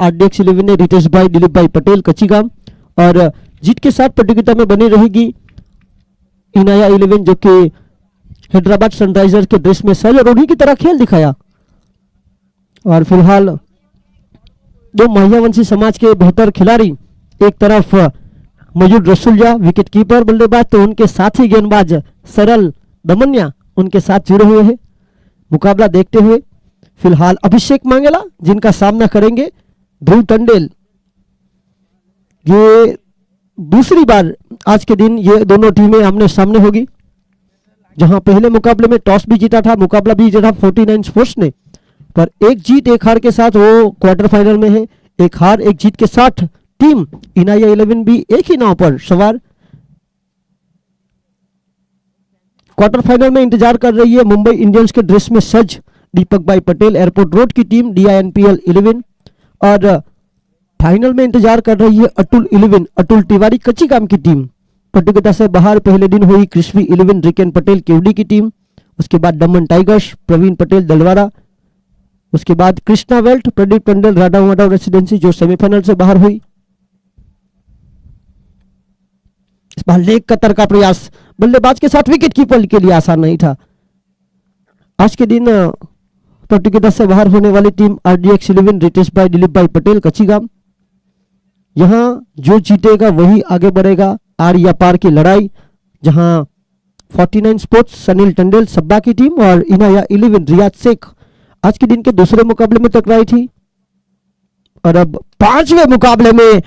RDX 11 ने रितेश भाई, दिलीप भाई पटेल कच्चीगाम। और जीत के साथ प्रतियोगिता में बनी रहेगी इनाया 11, जो कि हैदराबाद सनराइजर्स के ड्रेस में सज और उन्हीं की तरह खेल दिखाया। और फिलहाल दो महियावंशी समाज के बेहतर खिलाड़ी, एक तरफ मयूर रसुलिया विकेट कीपर बल्लेबाज, तो उनके साथी गेंदबाज सरल दमनिया उनके साथ जुड़े हुए हैं। मुकाबला देखते हुए फिलहाल अभिषेक मांगेला जिनका सामना करेंगे ध्रुव टंडेल। ये दूसरी बार आज के दिन ये दोनों टीमें आमने सामने होगी, जहां पहले मुकाबले में टॉस भी जीता था, मुकाबला भी जीता 49 स्पोर्ट्स ने, पर एक जीत एक हार के साथ वो क्वार्टर फाइनल में है। एक हार एक जीत के साथ टीम इनाया 11 भी एक ही नाव पर सवार क्वार्टर फाइनल में इंतजार कर रही है मुंबई इंडियंस के ड्रेस में सज दीपक भाई पटेल एयरपोर्ट रोड की टीम DINPL 11। और फाइनल में इंतजार कर रही है अतुल 11 अतुल तिवारी कच्चीगाम की टीम। प्रतियोगिता से बाहर पहले दिन हुई कृष्वी 11 रिकेन पटेल केवडी की टीम। उसके बाद दमन टाइगर्स प्रवीण पटेल दलवारा। उसके बाद कृष्णा वेल्ट प्रदीप टंडेल राडा माधव रेसिडेंसी जो सेमीफाइनल से बाहर हुई। इस बार लेग कतर का प्रयास बल्लेबाज के साथ विकेट कीपर के लिए आसान नहीं था। आज के दिन प्रतियोगिता से बाहर होने वाली टीम आरडीएक्स 11 रितेश भाई दिलीप भाई पटेल कच्चीगाम। यहां जो जीतेगा वही आगे बढ़ेगा, आर या पार की लड़ाई, जहां 49 स्पोर्ट्स सनील टंडेल सब्बा की टीम और इनाया 11 रियाज शेख आज के दिन के दूसरे मुकाबले में टकराई थी। और अब पांचवें मुकाबले में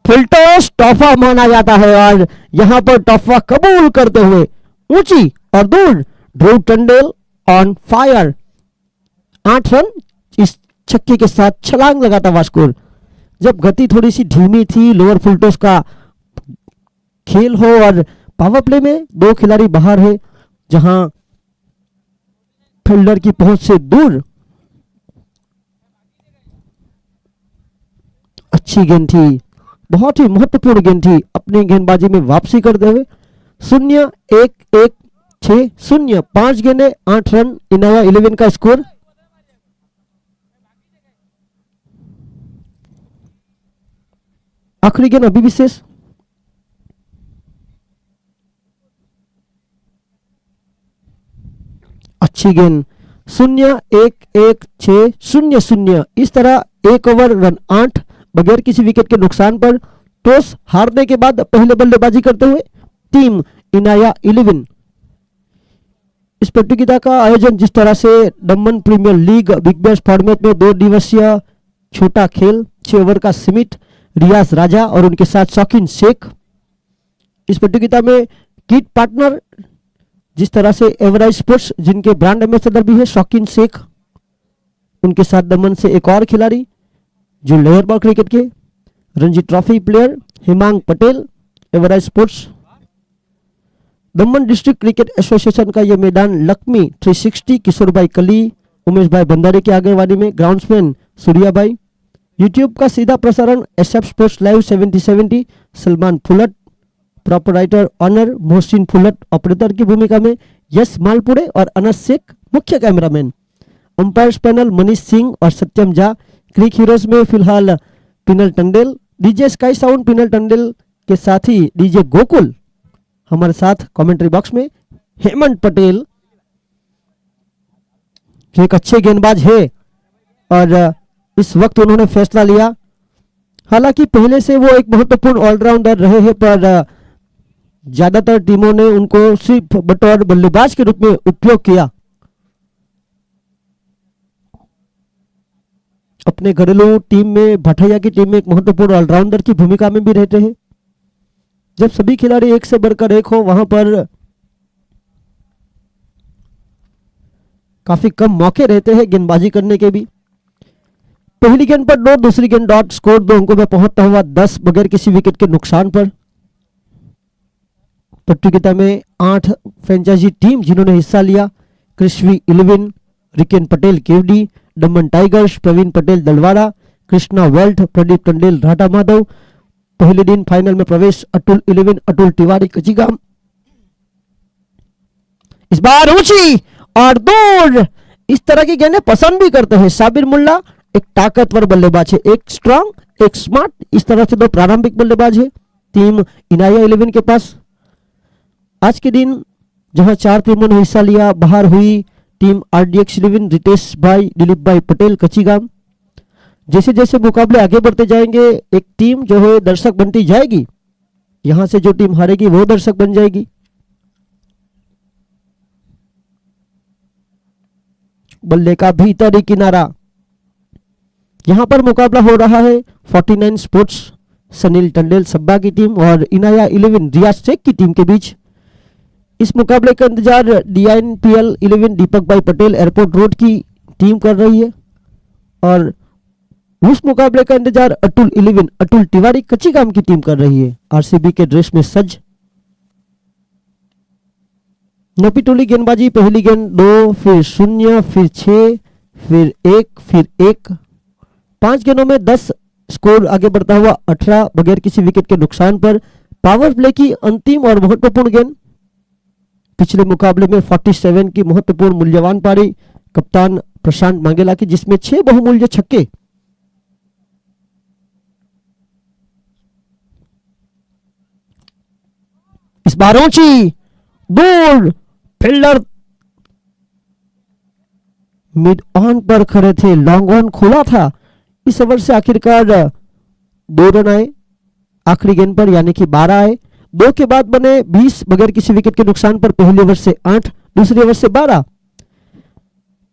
फिल्टर्स टॉफा माना जाता है और यहां पर टॉफा कबूल करते हुए ऊंची और दूर ध्रुव टंडेल ऑन फायर 8 रन इस छक्के के साथ छलांग लगाता हुआ स्कोर। जब गति थोड़ी सी धीमी थी, लोअर फुलटॉस का खेल हो और पावर प्ले में दो खिलाड़ी बाहर है, जहां फील्डर की पहुंच से दूर अच्छी गेंद थी, बहुत ही महत्वपूर्ण गेंद थी। अपनी गेंदबाजी में वापसी करते हुए 0-1-1-6-0 5 गेंदें 8 रन इनाया 11 का स्कोर। आखिरी गेंद अभी विशेष अच्छी गेंद 0-1-1-6-0-0 इस तरह 1 ओवर रन 8 बगैर किसी विकेट के नुकसान पर टॉस हारने के बाद पहले बल्लेबाजी करते हुए टीम इनाया 11। इस प्रतियोगिता का आयोजन जिस तरह से Daman Premier League Big Bash format में 2 दिवसीय छोटा खेल 6 ओवर का सीमित, रियाज राजा और उनके साथ शौकीन शेख। इस प्रतियोगिता में किट पार्टनर जिस तरह से एवरेज स्पोर्ट्स जिनके ब्रांड एम्बेसडर भी है शौकीन शेख, उनके साथ दमन से एक और खिलाड़ी जो लोअर बॉल क्रिकेट के Ranji trophy player Himang Patel average sports. दमन डिस्ट्रिक्ट क्रिकेट एसोसिएशन का यह मैदान लक्ष्मी 360 किशोर भाई कली उमेश भाई भंडारे की आगेवानी में ग्राउंड्समैन सूर्या भाई। यूट्यूब का सीधा प्रसारण SF sports live 7070 Salman Fulat proprietor owner Mohsin Fulat operator की भूमिका में यश मालपुरे और अनस शेख मुख्य cameraman. Umpires panel Manish Singh और सत्यम झा। क्रिक हीरोज में फिलहाल Pinal Tandel, DJ Sky Sound Pinal Tandel के साथ ही डीजे गोकुल हमारे साथ कमेंट्री बॉक्स में। हेमंत पटेल जो एक अच्छे गेंदबाज है और इस वक्त उन्होंने फैसला लिया, हालांकि पहले से वो एक महत्वपूर्ण ऑलराउंडर रहे हैं, पर ज्यादातर टीमों ने उनको सिर्फ बतौर बल्लेबाज के रूप में उपयोग किया। अपने घरेलू टीम में भटैया की टीम में एक महत्वपूर्ण ऑलराउंडर की भूमिका में भी रहते हैं। जब सभी खिलाड़ी एक से बढ़कर एक हो, वहां पर काफी कम मौके रहते हैं गेंदबाजी करने के भी। पहली गेंद पर 2, दूसरी गेंद डॉट, स्कोर 2 अंकों में पहुंचता हुआ 10 बगैर किसी विकेट के नुकसान पर। प्रतियोगिता में 8 फ्रेंचाइजी टीम जिन्होंने हिस्सा लिया, कृष्वी 11 रिकेन पटेल केवडी, दमन टाइगर्स प्रवीण पटेल दलवाड़ा, कृष्णा वेल्ट प्रदीप टंडेल राडा माधव। पहले दिन फाइनल में प्रवेश अतुल 11 अतुल तिवारी कच्चीगाम। इस बार ऊंची और दूर इस तरह की गेंदें पसंद भी करते हैं साबिर मुल्ला एक ताकतवर बल्लेबाज है, एक स्ट्रांग, एक स्मार्ट, इस तरह से दो प्रारंभिक बल्लेबाज है टीम इनाया 11 के पास। आज के दिन जहां 4 टीमों ने हिस्सा लिया, बाहर हुई टीम RDX 11 रितेश भाई, दिलीप भाई पटेल कच्चीगाम। जैसे जैसे मुकाबले आगे बढ़ते जाएंगे, एक टीम जो है दर्शक बनती जाएगी, यहां से जो टीम हारेगी वो दर्शक बन जाएगी। बल्ले का भीतरी किनारा, यहां पर मुकाबला हो रहा है 49 स्पोर्ट्स सनील टंडेल सब्बा की टीम और इनाया 11 रियाज शेख की टीम के बीच। इस मुकाबले का इंतजार DNPL 11 दीपक भाई पटेल एयरपोर्ट रोड की टीम कर रही है और उस मुकाबले का इंतजार अतुल 11 अतुल तिवारी कच्चीगाम की टीम कर रही है, RCB के ड्रेस में सज। नपीटोली गेंदबाजी, पहली गेंद 2, फिर 0, फिर 6, फिर 1, फिर 1, 5 गेंदों में 10, स्कोर आगे बढ़ता हुआ 18 बगैर किसी विकेट के नुकसान पर। पावर प्ले की अंतिम और महत्वपूर्ण गेंद, पिछले मुकाबले में 47 की महत्वपूर्ण मूल्यवान पारी कप्तान प्रशांत मांगेला की, जिसमें 6 बहुमूल्य छक्के। इस बार ऊंची दूर, फील्डर मिड ऑन पर खड़े थे, लॉन्ग ऑन खोला था। इस ओवर से आखिरकार 2 रन आए आखिरी गेंद पर, यानी कि 12 आए। 2 के बाद बने 20 बगैर किसी विकेट के नुकसान पर, पहले ओवर से 8, दूसरे ओवर से 12।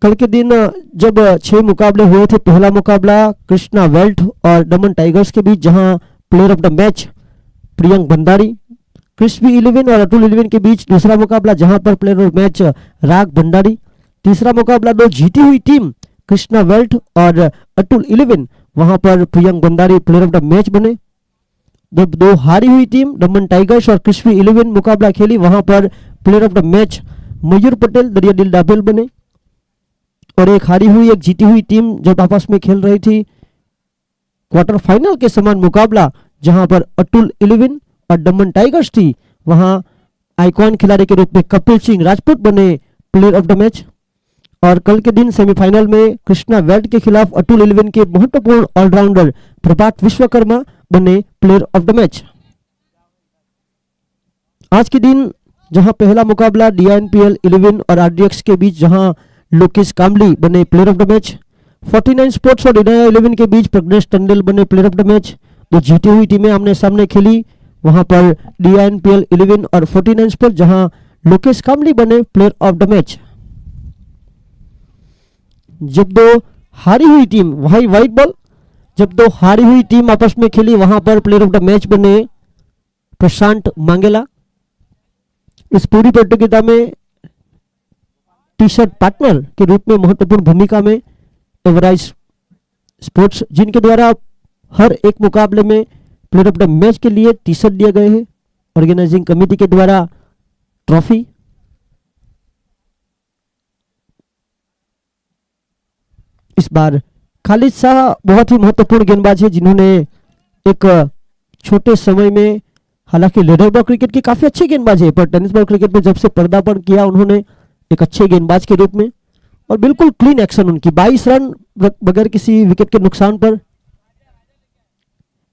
कल के दिन जब 6 मुकाबले हुए थे, पहला मुकाबला कृष्णा वेल्ट और दमन टाइगर्स के बीच, जहां player of the match Priyank Bhandari, crispy 11 और अतुल 11 के बीच दूसरा मुकाबला, जहां पर प्लेयर ऑफ मैच राग भंडारी। तीसरा मुकाबला 2 जीती हुई टीम कृष्णा वेल्ट और अतुल 11, वहां पर Priyank Bhandari player of the match बने। जब 2 हारी हुई टीम दमन टाइगर्स और क्रिस्पी 11 मुकाबला खेली, वहां पर प्लेयर ऑफ द मैच मयूर पटेल दरिया दिल डाबेल बने। और एक हारी हुई एक जीती हुई टीम जब आपस में खेल रही थी क्वार्टर फाइनल के समान मुकाबला, जहां पर अतुल 11 और दमन टाइगर्स थी, वहां आइकॉन खिलाड़ी के रूप में कपिल सिंह राजपूत बने प्लेयर ऑफ द मैच। और कल के दिन सेमीफाइनल में कृष्णा वेल्ट के खिलाफ अतुल 11 के महत्वपूर्ण ऑलराउंडर प्रभात विश्वकर्मा बने प्लेयर ऑफ द मैच। आज के दिन जहां पहला मुकाबला DNPL 11 और RDX के बीच, जहां लोकेश कामली बने player of the match. 49 sports और इनाया 11 के बीच प्रज्ञेश टंडेल बने प्लेयर ऑफ द मैच। 2 जीती हुई टीमें आमने सामने खेली, वहां पर DNPL 11 और 49 स्पोर्ट्स, जहां लोकेश कामली बने प्लेयर ऑफ द मैच। जब 2 हारी हुई टीम, वही व्हाइट बॉल, जब 2 हारी हुई टीम आपस में खेली, वहां पर प्लेयर ऑफ द मैच बने प्रशांत मांगेला। इस पूरी प्रतियोगिता में टी-शर्ट पार्टनर के रूप में महत्वपूर्ण भूमिका में एवराइज स्पोर्ट्स, जिनके द्वारा हर एक मुकाबले में प्लेयर ऑफ द मैच के लिए टी-शर्ट दिए गए हैं। ऑर्गेनाइजिंग कमेटी के द्वारा ट्रॉफी। इस बार खालिद शाह बहुत ही महत्वपूर्ण गेंदबाज है, जिन्होंने एक छोटे समय में, हालांकि लेडर बॉल क्रिकेट के काफी अच्छे गेंदबाज है, पर टेनिस बॉल क्रिकेट में जब से पर्दापण किया उन्होंने एक अच्छे गेंदबाज के रूप में, और बिल्कुल क्लीन एक्शन उनकी, 22 रन बगैर किसी विकेट के नुकसान पर।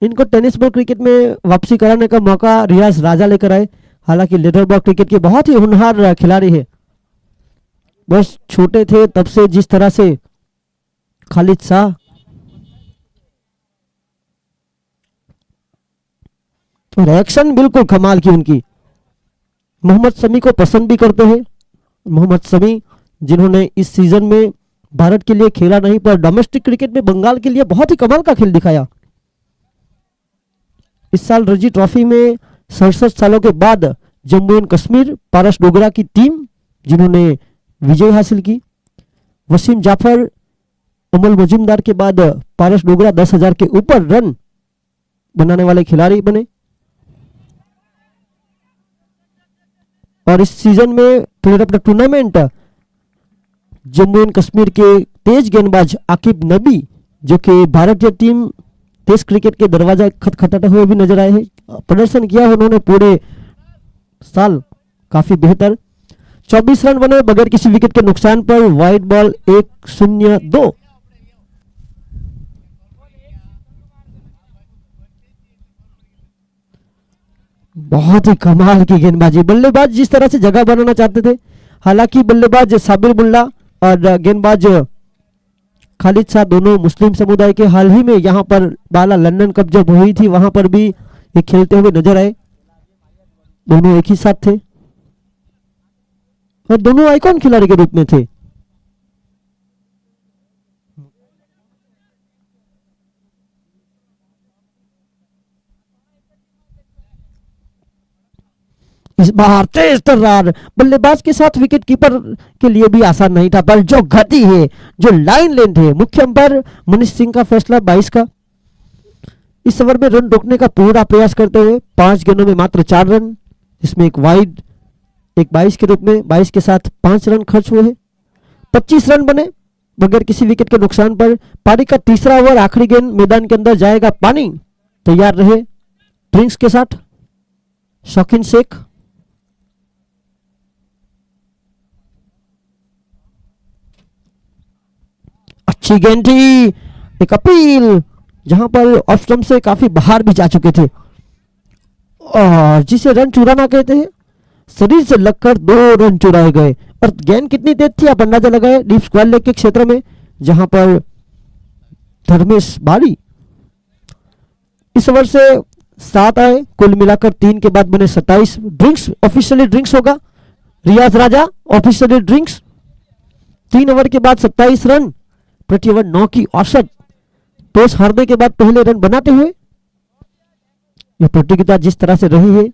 इनको टेनिस बॉल क्रिकेट में वापसी कराने का मौका रियाज राजा लेकर आए। हालांकि लेडर बॉल क्रिकेट के बहुत ही होनहार खिलाड़ी है, बस छोटे थे तब से जिस तरह से खालिद शाह और एक्शन बिल्कुल कमाल की उनकी। मोहम्मद शमी को पसंद भी करते हैं। मोहम्मद शमी जिन्होंने इस सीजन में भारत के लिए खेला नहीं, पर डोमेस्टिक क्रिकेट में बंगाल के लिए बहुत ही कमाल का खेल दिखाया। इस साल रणजी ट्रॉफी में 67 सालों के बाद जम्मू एंड कश्मीर पारस डोगरा की टीम जिन्होंने विजय हासिल की। वसीम जाफर, अमल मजुमदार के बाद पारस डोगरा 10,000 के ऊपर रन बनाने वाले खिलाड़ी बने। और इस सीजन में player of the tournament Jammu and Kashmir के तेज गेंदबाज आकिब नबी, जो कि भारतीय टीम टेस्ट क्रिकेट के दरवाजा खटखटाते हुए भी नजर आए हैं। प्रदर्शन किया उन्होंने पूरे साल काफी बेहतर। 24 रन बने बगैर किसी विकेट के नुकसान पर। Wide ball 1-0-2। बहुत ही कमाल की गेंदबाजी। बल्लेबाज जिस तरह से जगह बनाना चाहते थे, हालांकि बल्लेबाज साबिर मुल्ला और गेंदबाज खालिद शाह दोनों मुस्लिम समुदाय के, हाल ही में यहाँ पर बाला लंदन कप जब हुई थी वहां पर भी ये खेलते हुए नजर आए। दोनों एक ही साथ थे और दोनों आइकॉन खिलाड़ी के रूप में थे। इस बार तेज तर्रार बल्लेबाज के साथ विकेट कीपर के लिए भी आसान नहीं था, पर जो गति है, जो लाइन लेंथ है, मुख्य अंपायर मनीष सिंह का फैसला 22 का। इस ओवर में रन रोकने का पूरा प्रयास करते हुए 5 गेंदों में मात्र 4 रन, इसमें एक वाइड, एक 22 के रूप में 22 के साथ 5 रन खर्च हुए हैं। 25 रन बने बगैर किसी विकेट के नुकसान पर। पारी का तीसरा ओवर, आखिरी गेंद मैदान के अंदर जाएगा पानी। तैयार रहे ड्रिंक्स के साथ शौकीन शेख। अच्छी गेंद थी, एक अपील जहां पर ऑफ स्टंप से काफी बाहर भी जा चुके थे, और जिसे रन चुराना कहते हैं। शरीर से लगकर 2 रन चुराए गए। और गेंद कितनी तेज थी आप अंदाजा लगाए, डीप स्क्वायर लेग के क्षेत्र में, जहां पर धर्मेश बारी। इस ओवर से 7 आए, कुल मिलाकर 3 के बाद बने 27। ड्रिंक्स ऑफिशियली ड्रिंक्स होगा, रियाज राजा ऑफिशियली ड्रिंक्स। 3 ओवर के बाद 27 रन, प्रति ओवर 9 की औसत। टॉस हारने के बाद पहले रन बनाते हुए यह प्रतियोगिता जिस तरह से रही है,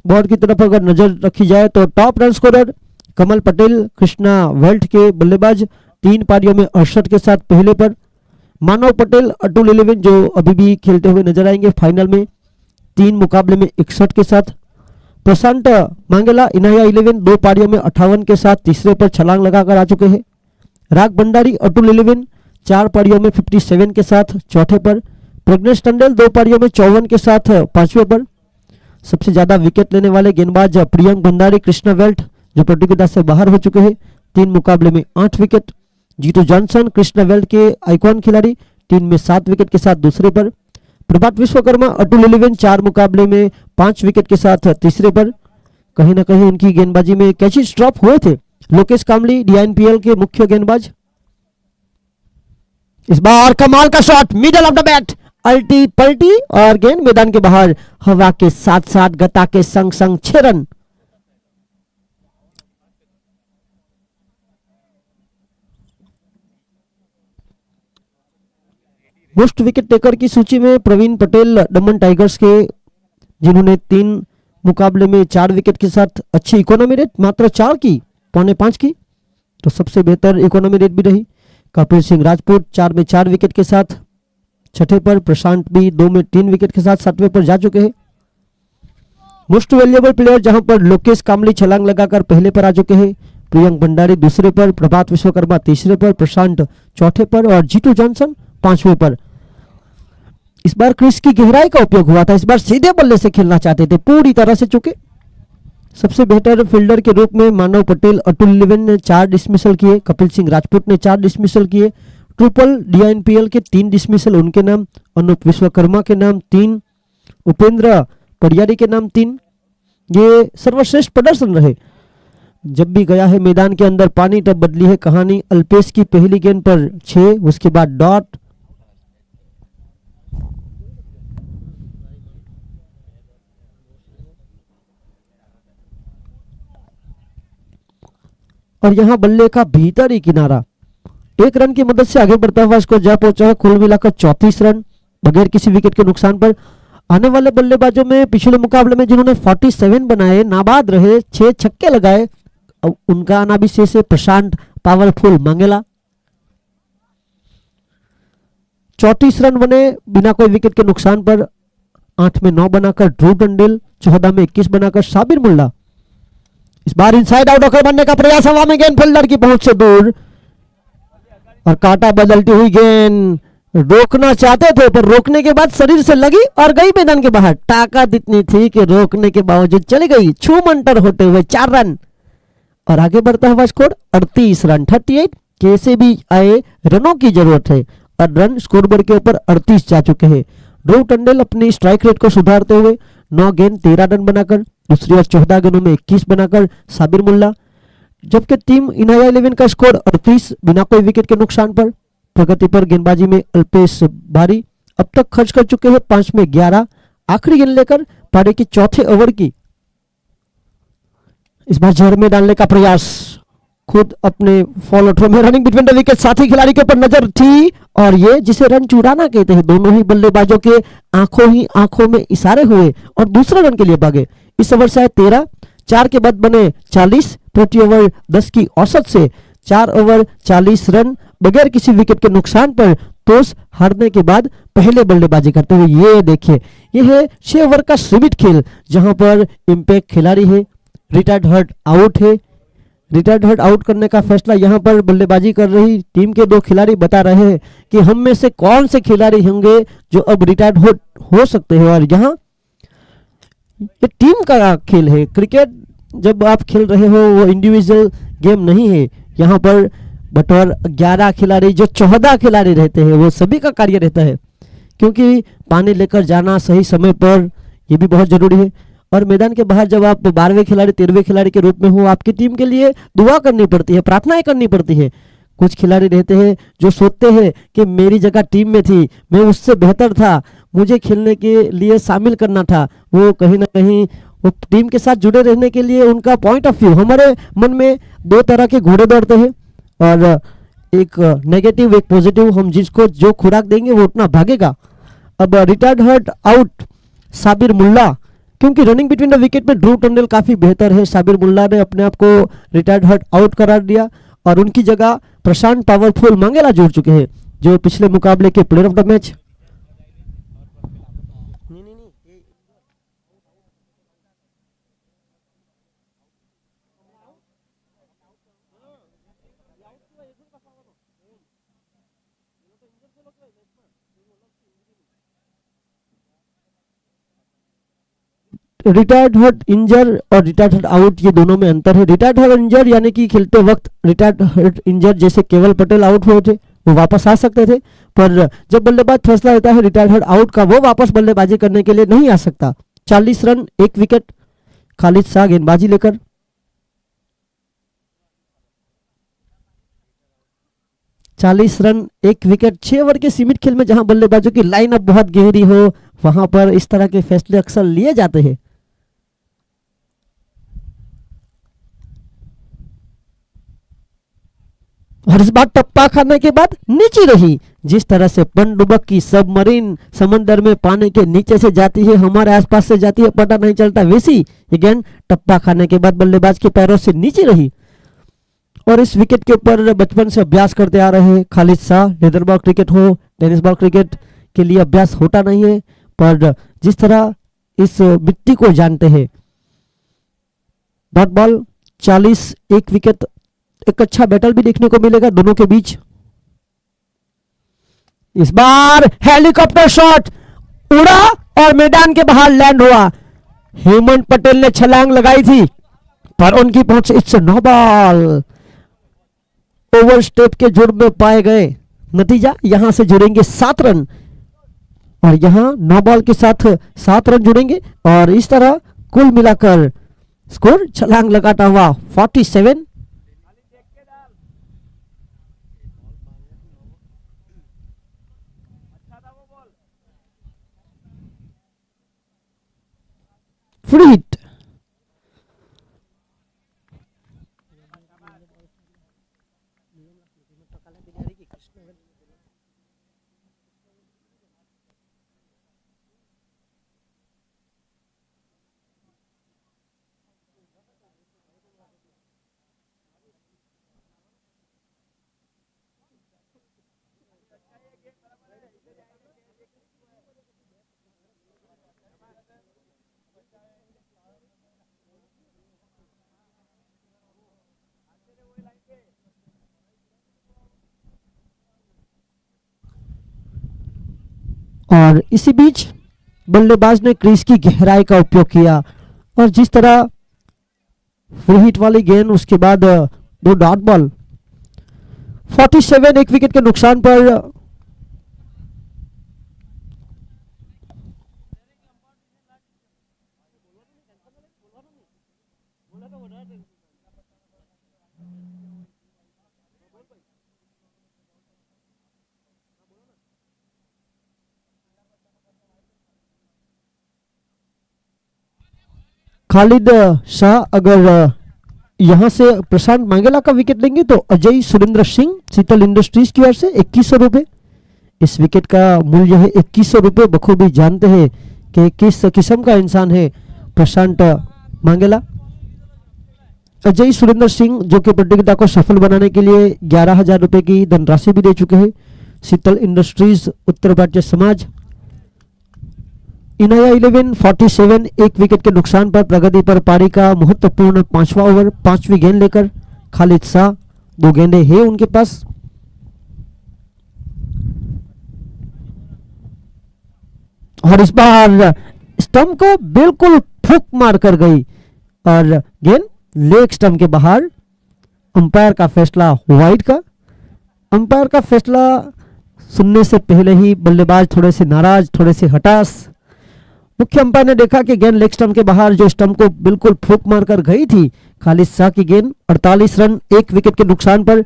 बोर्ड की तरफ अगर नजर रखी जाए तो top run scorer Kamal Patel Krishna वेल्ट के बल्लेबाज 3 पारियों में 68 के साथ पहले पर। मानव पटेल अटुल 11 जो अभी भी खेलते हुए नजर आएंगे फाइनल में, 3 मुकाबले में 61 के साथ। प्रशांत मांगेला इनाया 11 2 पारियों में 58 के साथ तीसरे पर छलांग लगाकर आ चुके हैं। राग भंडारी अटुल 11 4 पारियों में 57 के साथ चौथे पर। प्रज्ञेश टंडेल 2 पारियों में 54 के साथ 5वें पर। सबसे ज्यादा विकेट लेने वाले गेंदबाज प्रियंक भंडारी कृष्णा वेल्ट जो प्रतियोगिता से बाहर हो चुके हैं, 3 मुकाबले में 8 विकेट। जीतू जॉनसन कृष्णा वेल्ट के आइकॉन खिलाड़ी, 3 में 7 विकेट के साथ दूसरे पर। प्रभात विश्वकर्मा अटुल 11 4 मुकाबले में 5 विकेट के साथ तीसरे पर। कहीं ना कहीं उनकी गेंदबाजी में कैचेस ड्रॉप हुए थे। लोकेश कामली डीआईपीएल के मुख्य गेंदबाज। इस बार कमाल का shot, middle of the bat, अल्टी पल्टी और गेंद मैदान के बाहर। हवा के साथ साथ गता के संग संग 6 रन। मोस्ट विकेट टेकर की सूची में प्रवीण पटेल दमन टाइगर्स के, जिन्होंने 3 मुकाबले में 4 विकेट के साथ अच्छी इकोनॉमी रेट मात्र 4 की, 4.5 की, तो सबसे बेहतर इकोनॉमी रेट भी रही। कपिल सिंह राजपूत 4 में 4 विकेट के साथ छठे पर। प्रशांत भी 2 में 3 विकेट के साथ 7वें पर जा चुके हैं। मोस्ट वैल्यूएबल प्लेयर जहां पर लोकेश कामली छलांग लगाकर पहले पर आ चुके हैं, प्रियंक भंडारी दूसरे पर, प्रभात विश्वकर्मा तीसरे पर, प्रशांत चौथे पर और जीतू जॉनसन पांचवें पर। इस बार क्रीज की गहराई का उपयोग हुआ था, इस बार सीधे बल्ले से खेलना चाहते थे, पूरी तरह से चुके। सबसे बेहतर फील्डर के रूप में मानव पटेल अतुल लिविन ने 4 डिसमिसल किए, कपिल सिंह राजपूत ने 4 डिसमिसल किए, ट्रिपल DINPL के 3 डिसमिसल उनके नाम, अनूप विश्वकर्मा के नाम 3, उपेंद्र पडियारी के नाम 3। ये सर्वश्रेष्ठ प्रदर्शन रहे। जब भी गया है मैदान के अंदर पानी तब बदली है कहानी। अल्पेश की पहली गेंद पर 6, उसके बाद डॉट। और यहां बल्ले का भीतरी किनारा, 1 रन की मदद से आगे बढ़ता हुआ स्कोर जा पहुंचा है कुल मिलाकर 34 रन बगैर किसी विकेट के नुकसान पर। आने वाले बल्लेबाजों में पिछले मुकाबले में जिन्होंने 47 बनाए, नाबाद रहे, 6 छक्के लगाए, उनका आना भी शेष है। प्रशांत पावरफुल मंगेला 34 रन बने बिना कोई विकेट के नुकसान पर। 8 में 9 बनाकर ध्रुव टंडेल, 14 में 21 बनाकर साबिर मुल्ला। इस बार इनसाइड आउट होकर बनने का प्रयास, हवा में गेंद फील्डर की पहुंच से दूर और कांटा बदलती हुई गेंद रोकना चाहते थे पर रोकने के बाद शरीर से लगी और गई मैदान के बाहर। ताकत इतनी थी कि रोकने के बावजूद चली गई, छूमंतर होते हुए 4 रन और आगे बढ़ता हुआ स्कोर 38 रन 38। कैसे भी आए रनों की जरूरत है और रन स्कोरबोर्ड के ऊपर 38 जा चुके हैं। ध्रुव टंडेल अपनी स्ट्राइक रेट को सुधारते हुए 9 गेंद 13 रन बनाकर, दूसरी और 14 गेंदों में 21 बनाकर साबिर मुल्ला। जबकि टीम इनाया 11 का स्कोर 38 बिना कोई विकेट के नुकसान पर। प्रगति पर गेंदबाजी में अल्पेश भारी अब तक खर्च कर चुके हैं 5 में 11। आखिरी गेंद लेकर पारी की चौथे ओवर की इस बार जड़ में डालने का प्रयास, खुद अपने फॉलो थ्रो में रनिंग बिटवीन द विकेट, साथी खिलाड़ी के ऊपर नजर थी और ये जिसे रन चुराना कहते हैं। दोनों ही बल्लेबाजों के आंखों में इशारे हुए और दूसरे रन के लिए भागे। इस ओवर से आए 13, 4 के बाद बने 40, प्रति ओवर 10 की औसत से 4 ओवर 40 रन बगैर किसी विकेट के नुकसान पर टॉस हारने के बाद पहले बल्लेबाजी करते हुए। ये देखिए, ये है 6 ओवर का सीमित खेल जहां पर इंपैक्ट खिलाड़ी है, रिटायर्ड हर्ट आउट है। रिटायर्ड हर्ट आउट करने का फैसला यहां पर बल्लेबाजी कर रही टीम के 2 खिलाड़ी बता रहे हैं कि हम में से कौन से खिलाड़ी होंगे जो अब रिटायर्ड हो सकते हैं। और यहाँ ये टीम का खेल है। क्रिकेट जब आप खेल रहे हो वो इंडिविजुअल गेम नहीं है। यहाँ पर बतौर 11 खिलाड़ी जो 14 खिलाड़ी रहते हैं वो सभी का कार्य रहता है, क्योंकि पानी लेकर जाना सही समय पर ये भी बहुत जरूरी है। और मैदान के बाहर जब आप 12वें खिलाड़ी 13वें खिलाड़ी के रूप में हो, आपकी टीम के लिए दुआ करनी पड़ती है, प्रार्थनाएं करनी पड़ती है। कुछ खिलाड़ी रहते हैं जो सोचते हैं कि मेरी जगह टीम में थी, मैं उससे बेहतर था, मुझे खेलने के लिए शामिल करना था। वो कहीं ना कहीं वो टीम के साथ जुड़े रहने के लिए उनका पॉइंट ऑफ व्यू, हमारे मन में 2 तरह के घोड़े दौड़ते हैं और एक नेगेटिव एक पॉजिटिव। हम जिसको जो खुराक देंगे वो उतना भागेगा। अब रिटायर्ड हर्ट आउट साबिर मुल्ला, क्योंकि रनिंग बिटवीन द विकेट में ध्रुव टंडेल काफी बेहतर है। साबिर मुल्ला ने अपने आप को रिटायर्ड हर्ट आउट करार दिया और उनकी जगह प्रशांत पावरफुल मंगेला जुड़ चुके हैं जो पिछले मुकाबले के player of the match. Retired hurt injure और रिटायर्ड हर्ट आउट ये दोनों में अंतर है। रिटायर्ड हर्ट इंजर यानी कि खेलते वक्त रिटायर्ड हर्ट इंजर जैसे केवल पटेल आउट हुए थे वो वापस आ सकते थे, पर जब बल्लेबाज फैसला लेता है रिटायर्ड हर्ट आउट का, वो वापस बल्लेबाजी करने के लिए नहीं आ सकता। 40 रन 1 विकेट, खालिद शाह गेंदबाजी लेकर। चालीस रन 1 विकेट। 6 ओवर के सीमित खेल में जहां बल्लेबाजों की लाइनअप बहुत गहरी हो वहां पर इस तरह के फैसले अक्सर लिए जाते हैं। और इस बार टप्पा खाने के बाद नीचे रही। जिस तरह से पनडुब्बक की सबमरीन समंदर में पानी के नीचे से जाती है, हमारे आसपास से जाती है, पता नहीं चलता, वैसी ये गेंद टप्पा खाने के बाद बल्लेबाज के पैरों से नीचे रही। और इस विकेट के ऊपर बचपन से अभ्यास करते आ रहे हैं Khalid Shah. Leather ball cricket हो, टेनिस बॉल क्रिकेट के लिए अभ्यास होता नहीं है, पर जिस तरह इस मिट्टी को जानते हैं। डॉट बॉल 40 1 विकेट एक अच्छा बैटल भी देखने को मिलेगा दोनों के बीच। इस बार हेलीकॉप्टर शॉट उड़ा और मैदान के बाहर लैंड हुआ। हेमंत पटेल ने छलांग लगाई थी पर उनकी पहुंच, it's no ball. Over step के जुर्म में पाए गए, नतीजा यहां से जुड़ेंगे 7 रन और यहां नो बॉल के साथ 7 रन जुड़ेंगे और इस तरह कुल मिलाकर स्कोर छलांग लगाता हुआ 47। Free hit. और इसी बीच बल्लेबाज ने क्रीज की गहराई का उपयोग किया और जिस तरह फ्री हिट वाली गेंद, उसके बाद 2 डॉट बॉल। 47 एक विकेट के नुकसान पर खालिद शाह अगर यहां से प्रशांत मांगेला का विकेट लेंगे तो अजय सुरेंद्र सिंह शीतल इंडस्ट्रीज की ओर से 2100 रुपए। इस विकेट का मूल्य है 2100 रुपए। बखूबी जानते हैं कि किस किस्म का इंसान है प्रशांत मांगेला। अजय सुरेंद्र सिंह जो कि प्रतियोगिता को सफल बनाने के लिए 11,000 रुपए की धनराशि भी दे चुके हैं। शीतल इंडस्ट्रीज उत्तर भारतीय समाज। इनाया 11 47 एक विकेट के नुकसान पर प्रगति पर पारी का महत्वपूर्ण 5वां ओवर। 5वीं गेंद लेकर खालिद शाह, 2 गेंदे हैं उनके पास। और इस बार स्टंप को बिल्कुल फूक मार कर गई और गेंद लेग स्टंप के बाहर। अंपायर का फैसला वाइड का। अंपायर का फैसला सुनने से पहले ही बल्लेबाज थोड़े से नाराज, थोड़े से हताश। मुख्य अंपायर ने देखा कि गेंद लेग स्टंप के बाहर, जो स्टंप को बिल्कुल फूक मारकर गई थी। खालिद शाह की गेंद 48 रन एक विकेट के नुकसान पर।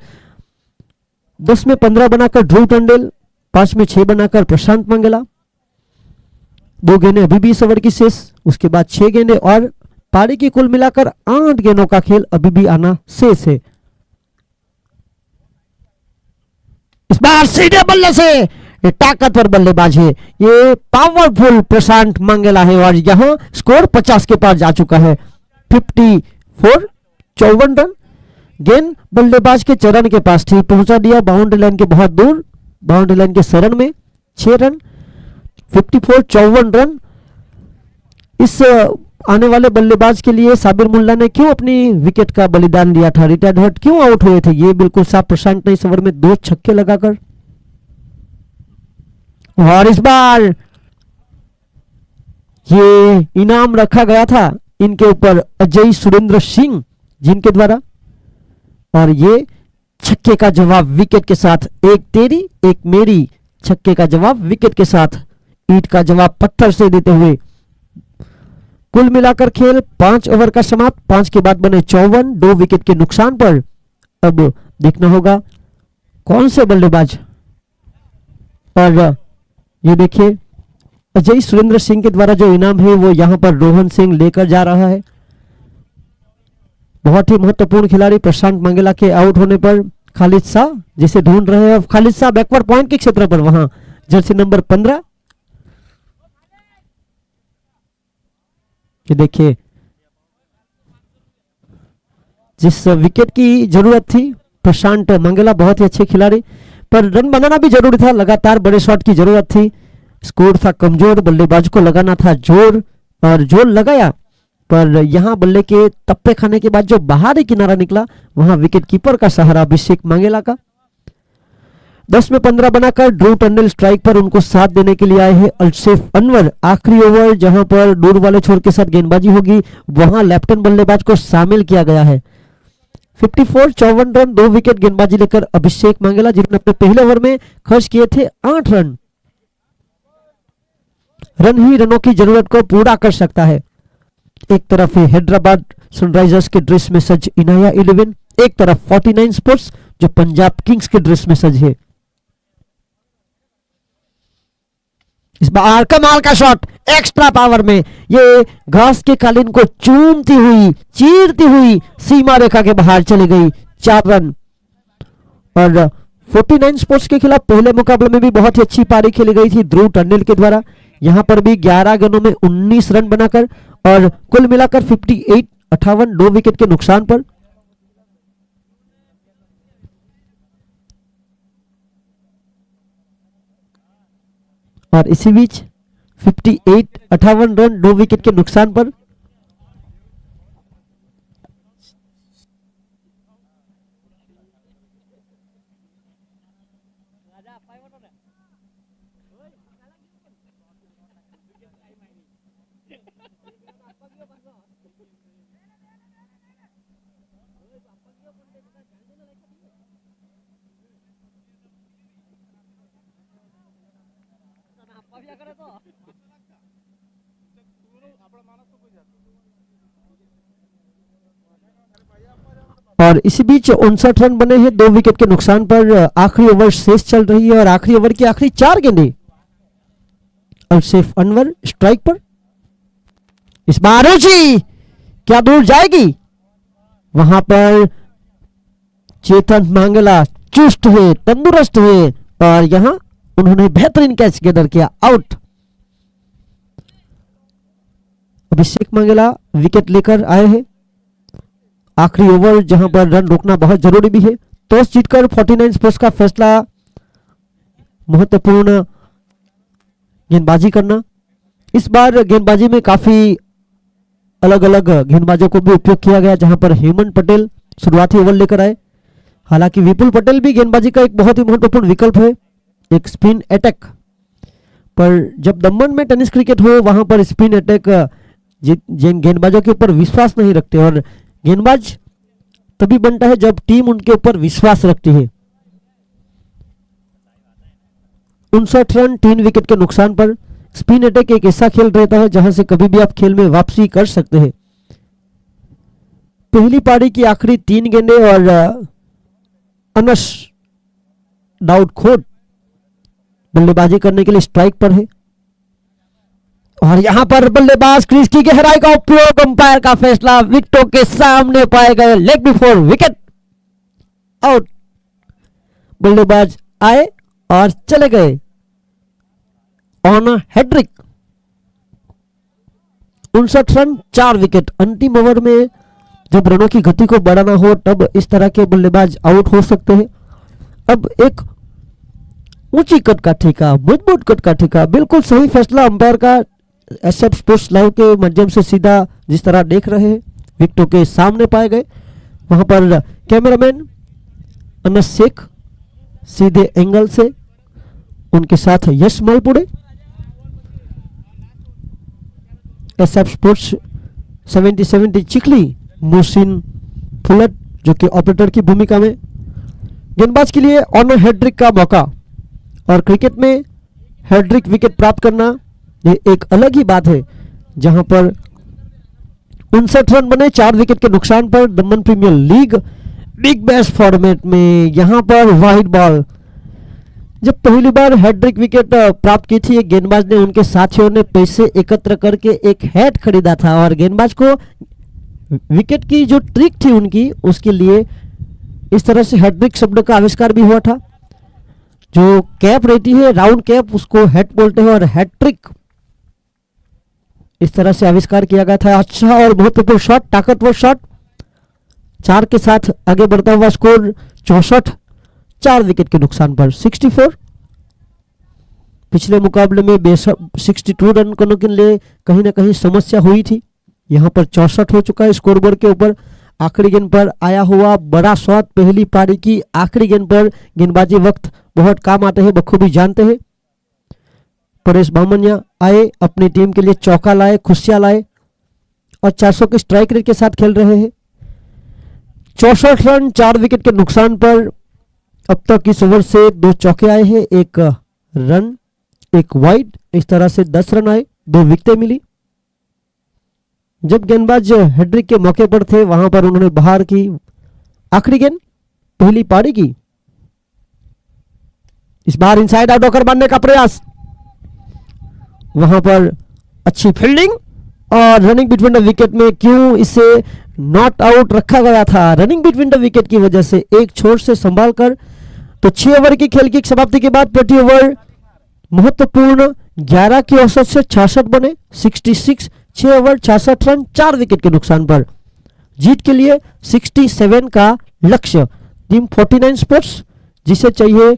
10 में 15 बनाकर ध्रुव टंडेल, 5 में 6 बनाकर प्रशांत मांगेला। 2 गेंदें अभी भी इस ओवर की शेष, उसके बाद 6 गेंदें और पारी की कुल मिलाकर 8 गेंदों का खेल अभी भी आना शेष है। इस बार सीधे बल्ले से ये ताकतवर बल्लेबाज है, ये पावरफुल प्रशांत मांगेला है और यहां स्कोर 50 के पार जा चुका है। 54 रन। गेंद बल्लेबाज के चरण के पास थी, पहुंचा दिया बाउंड्री लाइन के बहुत दूर। बाउंड्री लाइन के शरण में 6 रन। 54 रन। इस आने वाले बल्लेबाज के लिए साबिर मुल्ला ने क्यों अपनी विकेट का बलिदान दिया था, रिटायर्ड हर्ट क्यों आउट हुए थे, ये बिल्कुल साफ प्रशांत ने इस ओवर में 2 छक्के लगाकर। और इस बार ये इनाम रखा गया था इनके ऊपर अजय सुरेंद्र सिंह जिनके द्वारा, और ये छक्के का जवाब विकेट के साथ, एक तेरी एक मेरी, छक्के का जवाब विकेट के साथ, ईंट का जवाब पत्थर से देते हुए कुल मिलाकर खेल 5 ओवर का समाप्त। 5 के बाद बने 54, 2 विकेट के नुकसान पर। अब देखना होगा कौन से बल्लेबाज, और ये देखिए अजय सुरेंद्र सिंह के द्वारा जो इनाम है वो यहां पर रोहन सिंह लेकर जा रहा है। बहुत ही महत्वपूर्ण खिलाड़ी प्रशांत मांगेला के आउट होने पर खालिद शाह जिसे ढूंढ रहे हैं। खालिद शाह बैकवर्ड पॉइंट के क्षेत्र पर, वहां जर्सी नंबर 15। ये देखिए जिस विकेट की जरूरत थी प्रशांत मांगेला, बहुत ही अच्छे खिलाड़ी, पर रन बनाना भी जरूरी था, लगातार बड़े शॉट की जरूरत थी। स्कोर था कमजोर, बल्लेबाज को लगाना था जोर और जोर लगाया पर यहां बल्ले के तप्पे खाने के बाद जो बाहरी किनारा निकला वहां विकेट कीपर का सहारा अभिषेक मांगेला का। 10 में 15 बनाकर ड्रू टंडल स्ट्राइक पर उनको साथ देने के लिए आए हैं अल्सेफ अनवर। आखिरी ओवर जहां पर दूर वाले छोर के साथ गेंदबाजी होगी वहां लेफ्टिनेंट बल्लेबाज को शामिल किया गया है। 54 54 रन 2 विकेट गेंदबाजी लेकर अभिषेक मांगेला, जिन्होंने अपने पहले ओवर में खर्च किए थे 8 रन। रन ही रनों की जरूरत को पूरा कर सकता है। एक तरफ है हैदराबाद सनराइजर्स के ड्रेस में सज इनाया 11, एक तरफ 49 स्पोर्ट्स जो पंजाब किंग्स के ड्रेस में सज है। इस बार कमाल का शॉट एक्स्ट्रा पावर में, ये घास के कालीन को चूमती हुई चीरती हुई सीमा रेखा के बाहर चली गई। 4 रन। और 49 स्पोर्ट्स के खिलाफ पहले मुकाबले में भी बहुत ही अच्छी पारी खेली गई थी ध्रुव टंडल के द्वारा। यहां पर भी 11 गेंदों में 19 रन बनाकर और कुल मिलाकर 58 58 2 विकेट के नुकसान पर। और इसी बीच 58 58 रन 2 विकेट के नुकसान पर और इसी बीच 59 रन बने हैं 2 विकेट के नुकसान पर। आखिरी ओवर शेष चल रही है और आखिरी ओवर की आखिरी 4 गेंदें अल्सेफ अनवर स्ट्राइक पर। इस बार ऊंची क्या दूर जाएगी, वहां पर चेतन मांगला चुस्त हुए तंदुरुस्त हुए और यहां उन्होंने बेहतरीन कैच गेदर किया, आउट। अभिषेक मांगला विकेट लेकर आए हैं। आखिरी ओवर जहां पर रन रोकना बहुत जरूरी भी है। टॉस जीतकर 49 स्पोर्ट्स का फैसला महत्वपूर्ण गेंदबाजी करना। इस बार गेंदबाजी में काफी अलग अलग गेंदबाजों को भी उपयोग किया गया, जहां पर हेमंत पटेल शुरुआती ओवर लेकर आए। हालांकि विपुल पटेल भी गेंदबाजी का एक बहुत ही महत्वपूर्ण विकल्प है, एक स्पिन अटैक। पर जब दमन में टेनिस क्रिकेट हो वहां पर स्पिन अटैक जिन गेंदबाजों के ऊपर विश्वास नहीं रखते, और गेंदबाज तभी बनता है जब टीम उनके ऊपर विश्वास रखती है। 59 रन 3 विकेट के नुकसान पर। स्पिन अटैक एक ऐसा खेल रहता है जहां से कभी भी आप खेल में वापसी कर सकते हैं। पहली पारी की आखिरी 3 गेंदें और अनस दाऊद खोट बल्लेबाजी करने के लिए स्ट्राइक पर है। और यहां पर बल्लेबाज क्रीज की गहराई का उपयोग, अंपायर का फैसला, विकेटों के सामने पाए गए, लेग बिफोर विकेट, आउट। बल्लेबाज आए और चले गए ऑन हैट्रिक। 59 run 4 wicket. अंतिम ओवर में जब रनों की गति को बढ़ाना हो तब इस तरह के बल्लेबाज आउट हो सकते हैं। अब एक ऊंची कट का ठेका, मजबूत कट का ठेका, बिल्कुल सही फैसला अंपायर का। एसएफ स्पोर्ट्स लाइव के माध्यम से सीधा जिस तरह देख रहे हैं, विकेटों के सामने पाए गए। वहां पर कैमरामैन अनस शेख सीधे एंगल से, उनके साथ यश मालपुड़े। एसएफ स्पोर्ट्स 70 चिखली मोहसिन फुलट जो कि ऑपरेटर की भूमिका में। गेंदबाज के लिए ऑन हैट्रिक का मौका, और क्रिकेट में हैट्रिक विकेट प्राप्त करना ये एक अलग ही बात है। जहां पर 59 रन बने 4 विकेट के नुकसान पर। Daman Premier League Big Bash format में यहां पर वाइड बॉल, जब पहली बार हैट्रिक विकेट प्राप्त की थी, एक गेंदबाज ने, उनके साथियों ने पैसे एकत्र करके एक हैट खरीदा था और गेंदबाज को विकेट की जो ट्रिक थी उनकी, उसके लिए इस तरह से हैट्रिक शब्द का आविष्कार भी हुआ था। जो कैप रहती है राउंड कैप, उसको हैट बोलते हैं, और हैट्रिक इस तरह से आविष्कार किया गया था। अच्छा और महत्वपूर्ण शॉट, ताकतवर शॉट, 4 के साथ आगे बढ़ता हुआ स्कोर 64 4 विकेट के नुकसान पर। 64 पिछले मुकाबले में 62 रन करने के लिए कहीं ना कहीं समस्या हुई थी, यहाँ पर 64 हो चुका है स्कोरबोर्ड के ऊपर। आखिरी गेंद पर आया हुआ बड़ा शॉट, पहली पारी की आखिरी गेंद पर गेंदबाजी वक्त बहुत काम आते हैं, बखूबी जानते हैं। परेश बामनिया आए, अपनी टीम के लिए चौका लाए, खुशियां लाए और 400 के स्ट्राइक रेट के साथ खेल रहे हैं। 64 रन 4 विकेट के नुकसान पर अब तक इस ओवर से 2 चौके आए हैं, 1 रन 1 वाइड, इस तरह से 10 रन आए, 2 विकेटें मिली। जब गेंदबाज हैट्रिक के मौके पर थे वहां पर उन्होंने बाहर की आखिरी गेंद पहली पारी की। इस बार इनसाइड आउट होकर मारने का प्रयास, वहां पर अच्छी फील्डिंग और रनिंग बिटवीन द विकेट में क्यों इसे नॉट आउट रखा गया था, रनिंग बिटवीन द विकेट की वजह से एक छोर से संभाल कर। तो 6 ओवर की खेल की समाप्ति के बाद प्रति ओवर महत्वपूर्ण 11 की औसत से 66 बने, 66, 6 ओवर 66 रन 4 विकेट के नुकसान पर जीत के लिए 67 का लक्ष्य। टीम 49 स्पोर्ट्स जिसे चाहिए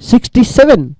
67।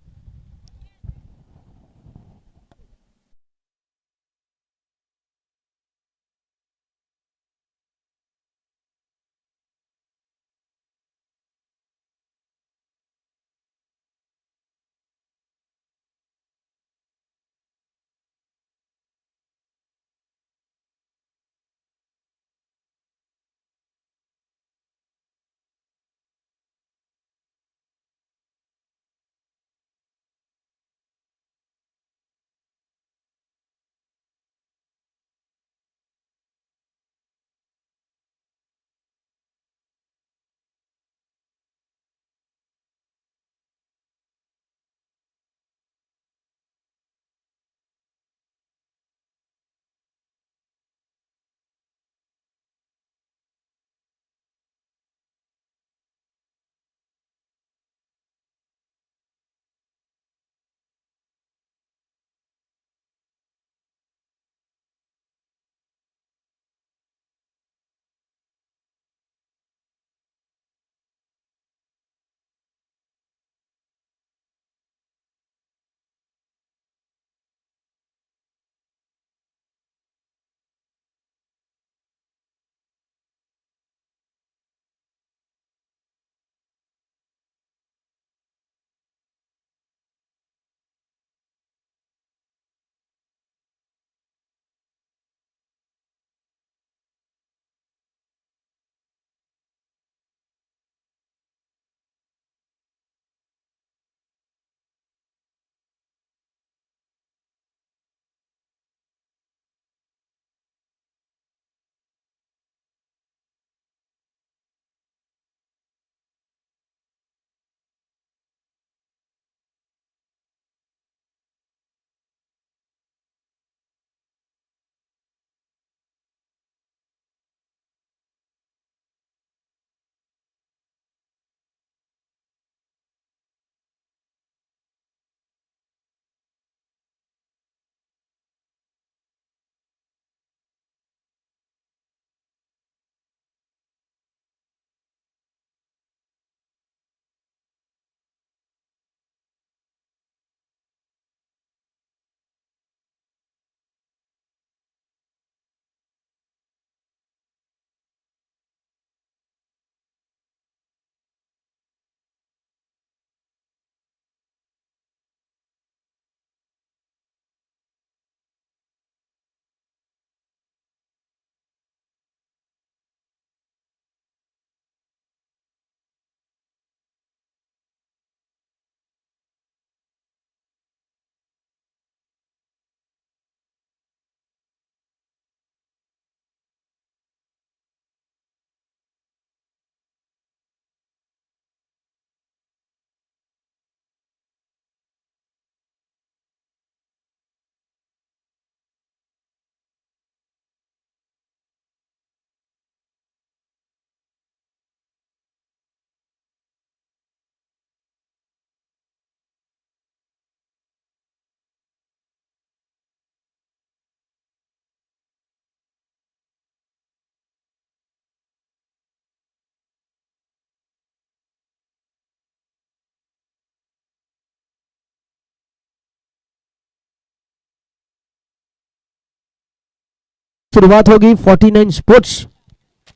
शुरुआत होगी 49 स्पोर्ट्स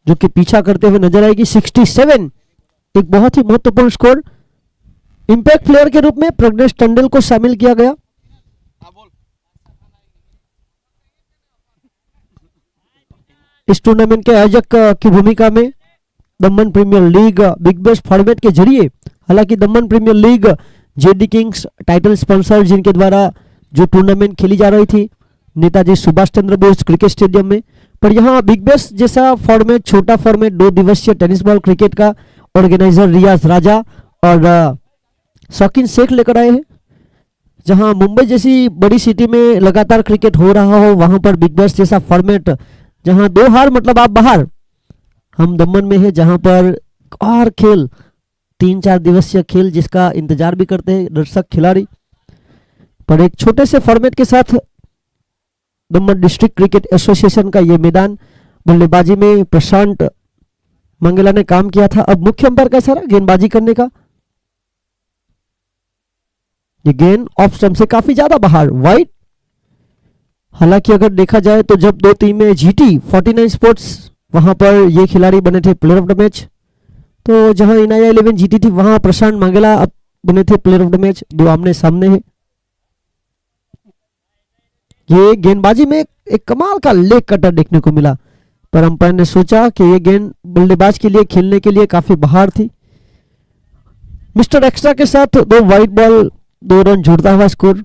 जो कि पीछा करते हुए नजर आएगी 67। एक बहुत ही महत्वपूर्ण स्कोर। इंपैक्ट प्लेयर के रूप में प्रज्ञेश टंडन को शामिल किया गया। इस टूर्नामेंट के आयोजक की भूमिका में Daman Premier League Big Bash format के जरिए, हालांकि Daman Premier League JD Kings title sponsor जिनके द्वारा जो टूर्नामेंट खेली जा रही थी नेताजी सुभाष चंद्र बोस क्रिकेट स्टेडियम में, पर यहाँ बिग बैश जैसा फॉर्मेट, छोटा फॉर्मेट 2 दिवसीय टेनिस बॉल क्रिकेट का ऑर्गेनाइजर रियाज राजा और शौकीन शेख लेकर आए हैं। जहां मुंबई जैसी बड़ी सिटी में लगातार क्रिकेट हो रहा हो, वहां पर बिग बैश जैसा फॉर्मेट जहां 2 हार मतलब आप बाहर, हम दमन में है जहां पर और खेल 3-4 दिवसीय खेल जिसका इंतजार भी करते हैं दर्शक खिलाड़ी, पर एक छोटे से फॉर्मेट के साथ दमन डिस्ट्रिक्ट क्रिकेट एसोसिएशन का ये मैदान बल्लेबाजी में प्रशांत मंगला ने काम किया था। अब मुख्य अंपायर का इशारा गेंदबाजी करने का। ये गेंद ऑफ स्टंप से काफी ज्यादा बाहर, वाइड। हालांकि अगर देखा जाए तो जब 2 टीमें जीती 49 स्पोर्ट्स, वहां पर ये खिलाड़ी बने थे प्लेयर ऑफ द मैच। तो जहां इनाया 11 जीती थी वहां प्रशांत मंगला अब बने थे प्लेयर ऑफ द मैच। 2 आमने सामने है। ये गेंदबाजी में एक कमाल का लेग कटर देखने को मिला, पर अंपायर ने सोचा कि ये गेंद बल्लेबाज के लिए खेलने के लिए काफी बाहर थी। मिस्टर एक्स्ट्रा के साथ 2 वाइड बॉल, 2 रन जुड़ता हुआ स्कोर।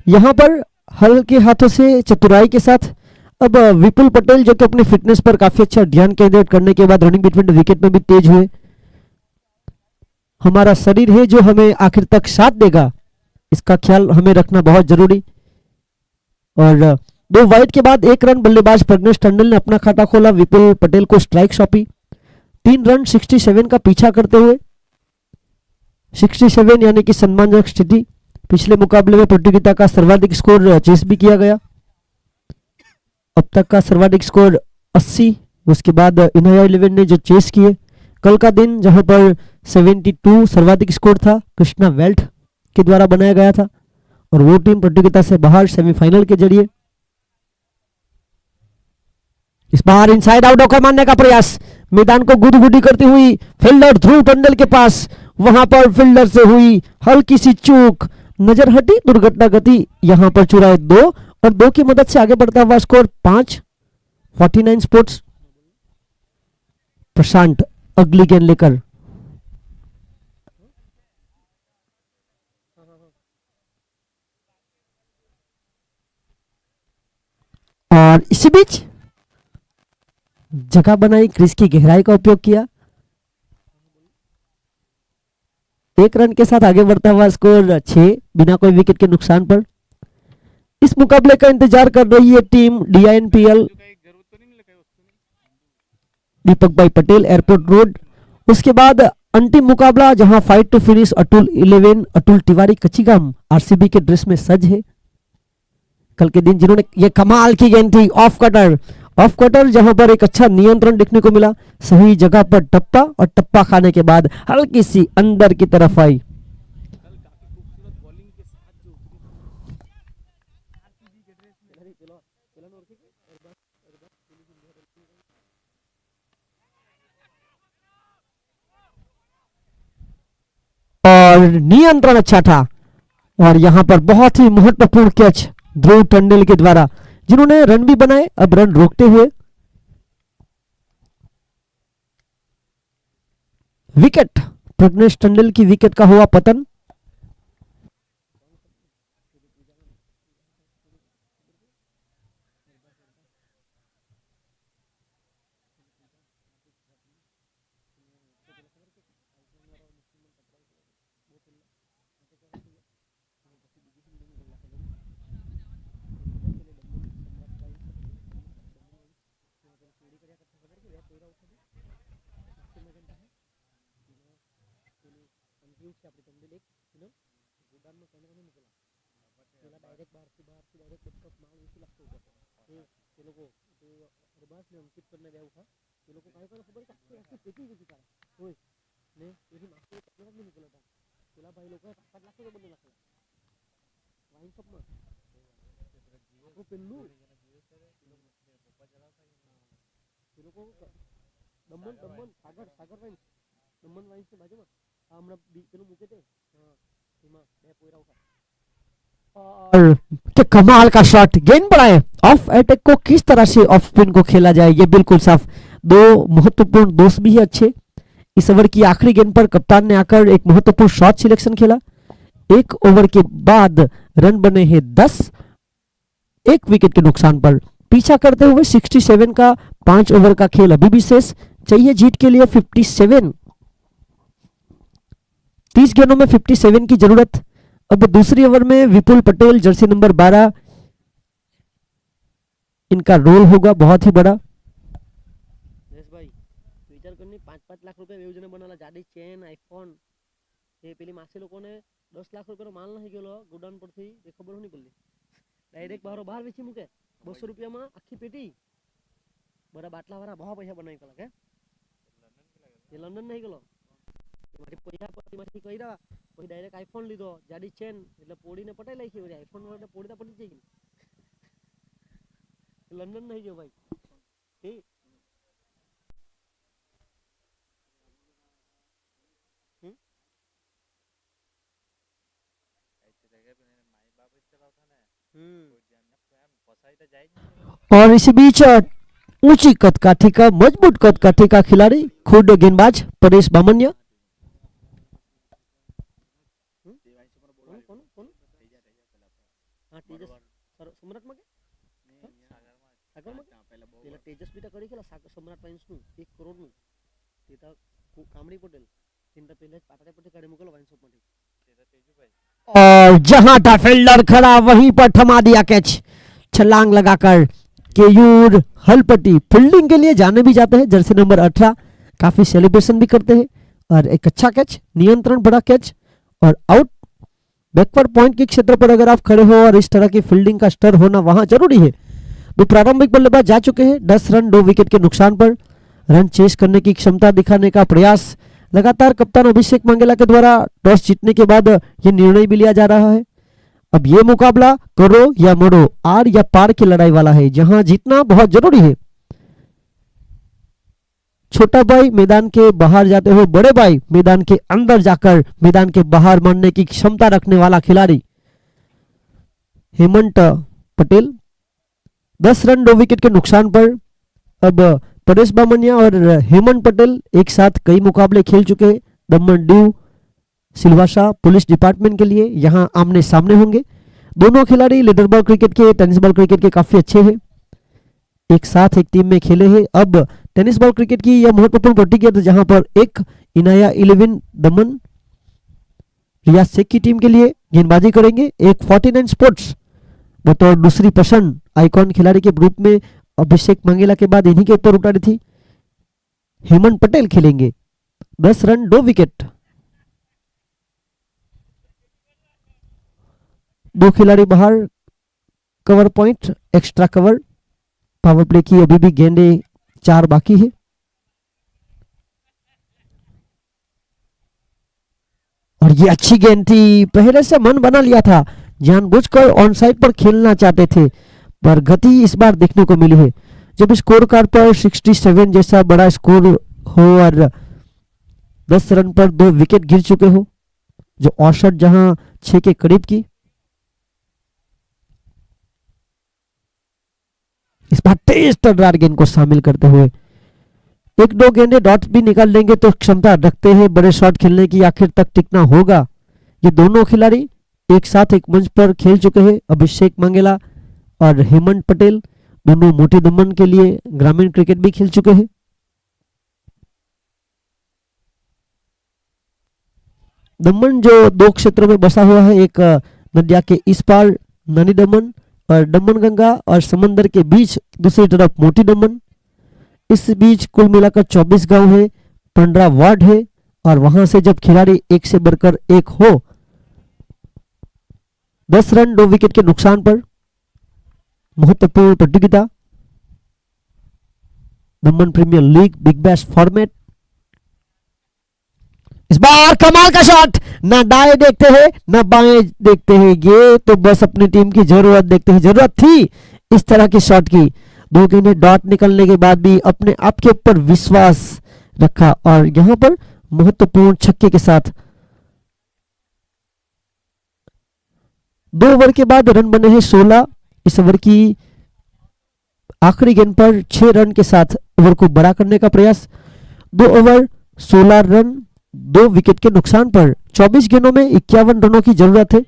यहां पर हल्के हाथों से चतुराई के साथ अब विपुल पटेल जो कि अपने फिटनेस पर काफी अच्छा ध्यान केंद्रित करने के बाद रनिंग बिटवीन द विकेट में भी तेज हुए। हमारा शरीर है जो हमें आखिर तक साथ देगा, इसका ख्याल हमें रखना बहुत जरूरी। और 2 वाइड के बाद 1 रन बल्लेबाज प्रज्ञेश टंडन ने अपना खाता खोला, विपुल पटेल को स्ट्राइक सौंपी। 3 रन 67 का पीछा करते हुए 67 यानी कि सम्मानजनक स्थिति। पिछले मुकाबले में प्रतियोगिता का सर्वाधिक स्कोर चेस भी किया गया। अब तक का सर्वाधिक स्कोर 80, उसके बाद इनाया 11 ने जो चेस किए। कल का दिन जहां पर 72 सर्वाधिक स्कोर था, कृष्णा वेल्ट के द्वारा बनाया गया था और वो टीम प्रतियोगिता से बाहर सेमीफाइनल के जरिए। इस बार इनसाइड आउट होकर मारने का प्रयास, मैदान को गुदगुदी करती हुई फील्डर ध्रुव टंडन के पास, वहां पर फील्डर से हुई हल्की सी चूक, नजर हटी, दुर्घटना गति, यहां पर चुराए 2 और 2 की मदद से आगे बढ़ता हुआ स्कोर 5। 49 स्पोर्ट्स। प्रशांत अगली गेंद लेकर और इसी बीच जगह बनाई, क्रीज की गहराई का उपयोग किया। 1 रन के साथ आगे बढ़ता हुआ स्कोर 6 बिना कोई विकेट के नुकसान पर। इस मुकाबले का इंतजार कर रही है टीम DINPL दीपक भाई पटेल एयरपोर्ट रोड। उसके बाद अंतिम मुकाबला जहां fight to finish Atul 11 Atul Tiwari Kachigam RCB के ड्रेस में सज है। कल के दिन जिन्होंने ये कमाल की गेंद थी, ऑफ कटर जहां पर एक अच्छा नियंत्रण देखने को मिला, सही जगह पर टप्पा और टप्पा खाने के बाद हल्की सी अंदर की तरफ आई। और नियंत्रण अच्छा था और यहां पर बहुत ही महत्वपूर्ण कैच ध्रुव टंडन के द्वारा, जिन्होंने रन भी बनाए। अब रन रोकते हुए विकेट, प्रज्ञेश टंडन की विकेट का हुआ पतन। બસ ને અંકિત કરને બે ઉઠા એ લોકો કાઈ કરે ખબર કે આખી પેટી ગઈ તારા ઓય ને એની માથે કેમેરા નહીં નીકળતા પેલા ભાઈ લોકો 5 લાખ રૂપિયા બંને નાખે વાઇન શોપ માં આપણું પેલું એ લોકો દમણ સાગર વાઇન દમણ વાઇન્સ ની બાજુમાં આ હમણાં પેલું મૂકે તે એમાં બે પોયરા ઉઠા और क्या कमाल का शॉट गेंद बढ़ाए ऑफ अटैक को किस तरह से ऑफ स्पिन को खेला जाए ये बिल्कुल साफ दो महत्वपूर्ण दोस्त भी है अच्छे इस ओवर की आखिरी गेंद पर कप्तान ने आकर एक महत्वपूर्ण शॉट सिलेक्शन खेला एक ओवर के बाद रन बने हैं 10 एक विकेट के नुकसान पर पीछा करते हुए 67 का 5 ओवर का खेल अभी भी शेष चाहिए जीत के लिए 57 30 गेंदों में 57 की जरूरत अब दूसरी ओवर में विपुल पटेल जर्सी नंबर 12 इनका रोल होगा बहुत ही बड़ा भाई विचार करनी 5-5 लाख रुपया योजना बनाला जाडी चेन आईफोन ये पेली मासे लोकोने 10 लाख रुपया माल नहीं गेलो गोडाउन परथी ये खबर नहीं पड़ी डायरेक्ट बहार वेची मूके 200 रुपया में आखी पेटी बड़ा बाटला वाला बहुत पैसा बनाई कला के ये लंडन नहीं गेलो मारी पैसा पति माथी कईरा પછી ડાયરેક્ટ આઈફોન લીધો જાડી ચેન એટલે પોડીને પટાઈ લાખી વળી આઈફોન વાળા પોડીતા પડી જઈ લંડન નહીં ગયો ભાઈ ठीक और इसी बीच ऊंची कद काठी का मजबूत कद काठी का खिलाड़ी खुद गेंदबाज परेश बामनिया सम्राट में सागर में પેલા તેજસ બીટા કરી ખેલા સાગર सम्राट વાઇન્સ નું 1 કરોડ નું તેતા કામડી પટેલ તેનતા પહેલા પાટડા પર કાઢી મોકલો વાઇન્સ શોપ માંથી તેતા તેજુભાई और जहां था फील्डर खड़ा वहीं पर थमा दिया कैच छलांग लगाकर केयूर हलपट्टी फील्डिंग के लिए जाने भी जाते हैं जर्सी नंबर 18 काफी सेलिब्रेशन भी करते हैं और एक अच्छा कैच नियंत्रण बड़ा कैच और आउट बैकवर्ड पॉइंट के क्षेत्र पर अगर आप खड़े हो और इस तरह की फील्डिंग का स्तर होना वहां जरूरी है दो प्रारंभिक बल्लेबाज जा चुके हैं 10 रन 2 विकेट के नुकसान पर रन चेस करने की क्षमता दिखाने का प्रयास लगातार कप्तान अभिषेक मंगेला के द्वारा टॉस जीतने के बाद यह निर्णय भी लिया जा रहा है अब यह मुकाबला करो या मरो आर या पार की लड़ाई वाला है जहां जीतना बहुत जरूरी है छोटा भाई मैदान के बाहर जाते हुए बड़े भाई मैदान के अंदर जाकर मैदान के बाहर मारने की क्षमता रखने वाला खिलाड़ी हेमंत पटेल 10 रन 2 विकेट के नुकसान पर अब परेश बामनिया और हेमंत पटेल एक साथ कई मुकाबले खेल चुके हैं दमन ड्यू सिलवासा पुलिस डिपार्टमेंट के लिए यहां आमने सामने होंगे दोनों खिलाड़ी लीडर बॉल क्रिकेट के टेनिस बॉल क्रिकेट के काफी अच्छे हैं एक साथ एक टीम में खेले हैं अब टेनिस बॉल क्रिकेट की यह महत्वपूर्ण प्रतियोगिता जहां पर एक इनाया 11 दमन रियाज शेख की टीम के लिए गेंदबाजी करेंगे एक 49 स्पोर्ट्स बतौर दूसरी पसंद आइकॉन खिलाड़ी के ग्रुप में अभिषेक मंगेला के बाद इन्हीं के ऊपर उतारी थी हेमंत पटेल खेलेंगे 10 रन 2 विकेट दो खिलाड़ी बाहर cover point extra cover power play की अभी भी गेंदे 4 बाकी है और ये अच्छी गेंद थी पहले से मन बना लिया था जानबूझकर ऑन साइड पर खेलना चाहते थे पर गति इस बार देखने को मिली है जब स्कोर कार्ड पर 67 जैसा बड़ा स्कोर हो और 10 रन पर 2 विकेट गिर चुके हो जो औसत जहां 6 के करीब की इस बार तेज तर्रार गेंद को शामिल करते हुए 1-2 गेंदे डॉट भी निकाल लेंगे तो क्षमता रखते हैं बड़े शॉट खेलने की आखिर तक टिकना होगा ये दोनों खिलाड़ी एक साथ एक मंच पर खेल चुके हैं अभिषेक मंगेला और हेमंत पटेल दोनों मोटी दमन के लिए ग्रामीण क्रिकेट भी खेल चुके हैं दमन जो 2 क्षेत्रों में बसा हुआ है एक नदिया के इस पार नानी दमन और दमन गंगा और समंदर के बीच दूसरी तरफ मोटी दमन इस बीच कुल मिलाकर 24 गांव है 15 वार्ड है और वहां से जब खिलाड़ी एक से बढ़कर एक हो 10 रन 2 विकेट के नुकसान पर महत्वपूर्ण प्रतियोगिता women premiere League Big Bash format. इस बार कमाल का शॉट, ना दाएं देखते हैं ना बाएं देखते हैं, ये तो बस अपनी टीम की जरूरत देखते हैं। जरूरत थी इस तरह की शॉट की। दो गेंदें डॉट निकलने के बाद भी अपने आप के ऊपर विश्वास रखा और यहां पर महत्वपूर्ण छक्के के साथ 2 ओवर के बाद रन बने हैं 16। इस ओवर की आखिरी गेंद पर 6 रन के साथ ओवर को बड़ा करने का प्रयास। 2 ओवर 16 रन 2 विकेट के नुकसान पर 24 गेंदों में 51 रनों की जरूरत है।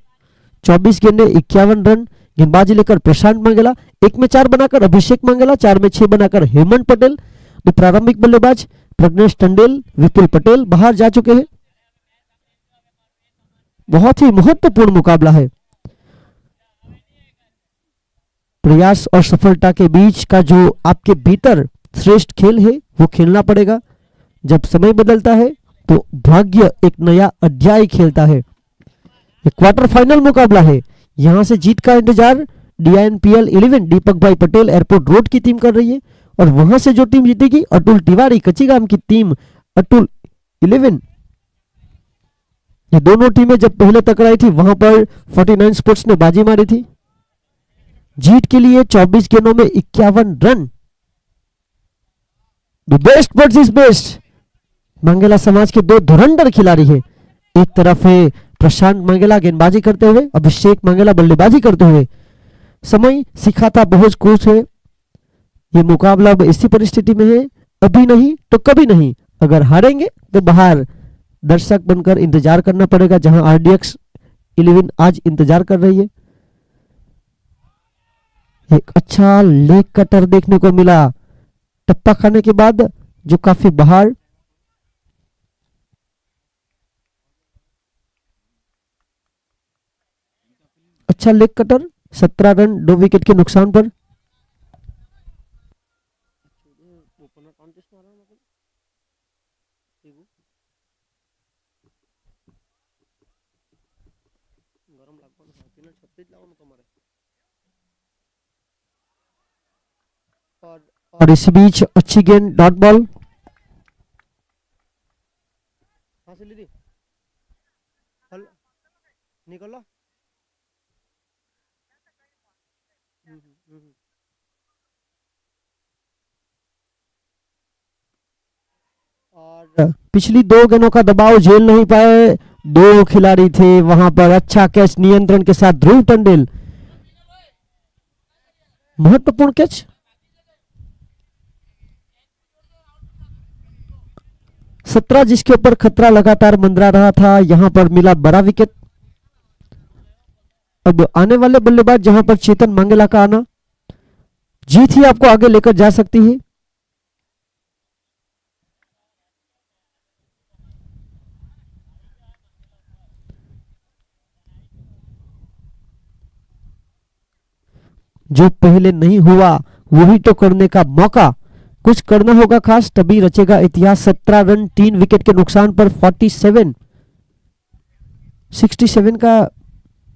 24 गेंदें 51 रन। गेंदबाजी लेकर प्रशांत मंगेला, 1 में 4 बनाकर अभिषेक मंगेला, 4 में 6 बनाकर हेमंत पटेल। तो प्रारंभिक बल्लेबाज प्रज्ञेश टंडेल, विपुल पटेल बाहर जा चुके हैं। बहुत ही महत्वपूर्ण मुकाबला है। प्रयास और सफलता के बीच का जो आपके भीतर श्रेष्ठ खेल है वो खेलना पड़ेगा। जब समय बदलता है तो भाग्य एक नया अध्याय खेलता है। एक क्वार्टर फाइनल मुकाबला है। यहां से जीत का इंतजार DINPL 11 दीपक भाई पटेल एयरपोर्ट रोड की टीम कर रही है और वहां से जो टीम जीतेगी अतुल तिवारी कच्चीगाम की टीम अतुल 11। ये दोनों टीमें जब पहले टकराई थी वहां पर 49 स्पोर्ट्स ने बाजी मारी थी। जीत के लिए 24 गेंदों में 51 रन। The best versus best. Mangela Samaj के 2 धुरंधर खिलाड़ी हैं। एक तरफ है प्रशांत मंगेला गेंदबाजी करते हुए, अभिषेक मंगेला बल्लेबाजी करते हुए। समय सिखाता बहुत कुछ है। ये मुकाबला अब ऐसी परिस्थिति में है, अभी नहीं तो कभी नहीं। अगर हारेंगे तो बाहर दर्शक बनकर इंतजार करना पड़ेगा, जहां RDX 11 आज इंतजार कर रही है। एक अच्छा लेग कटर देखने को मिला टप्पा खाने के बाद, जो काफी बाहर। अच्छा लेग कटर, 17 रन 2 विकेट के नुकसान पर। और इस बीच अच्छी गेंद डॉट बॉल। निकल और पिछली 2 गेंदों का दबाव झेल नहीं पाए 2 खिलाड़ी थे वहां पर। अच्छा कैच नियंत्रण के साथ ध्रुव टंडेल, महत्वपूर्ण कैच। 17 जिसके ऊपर खतरा लगातार मंडरा रहा था, यहां पर मिला बड़ा विकेट। अब आने वाले बल्लेबाज जहां पर चेतन मंगेला का आना, जीत ही आपको आगे लेकर जा सकती है। जो पहले नहीं हुआ वही तो करने का मौका। कुछ करना होगा खास, तभी रचेगा इतिहास। 17 रन 3 विकेट के नुकसान पर 67 का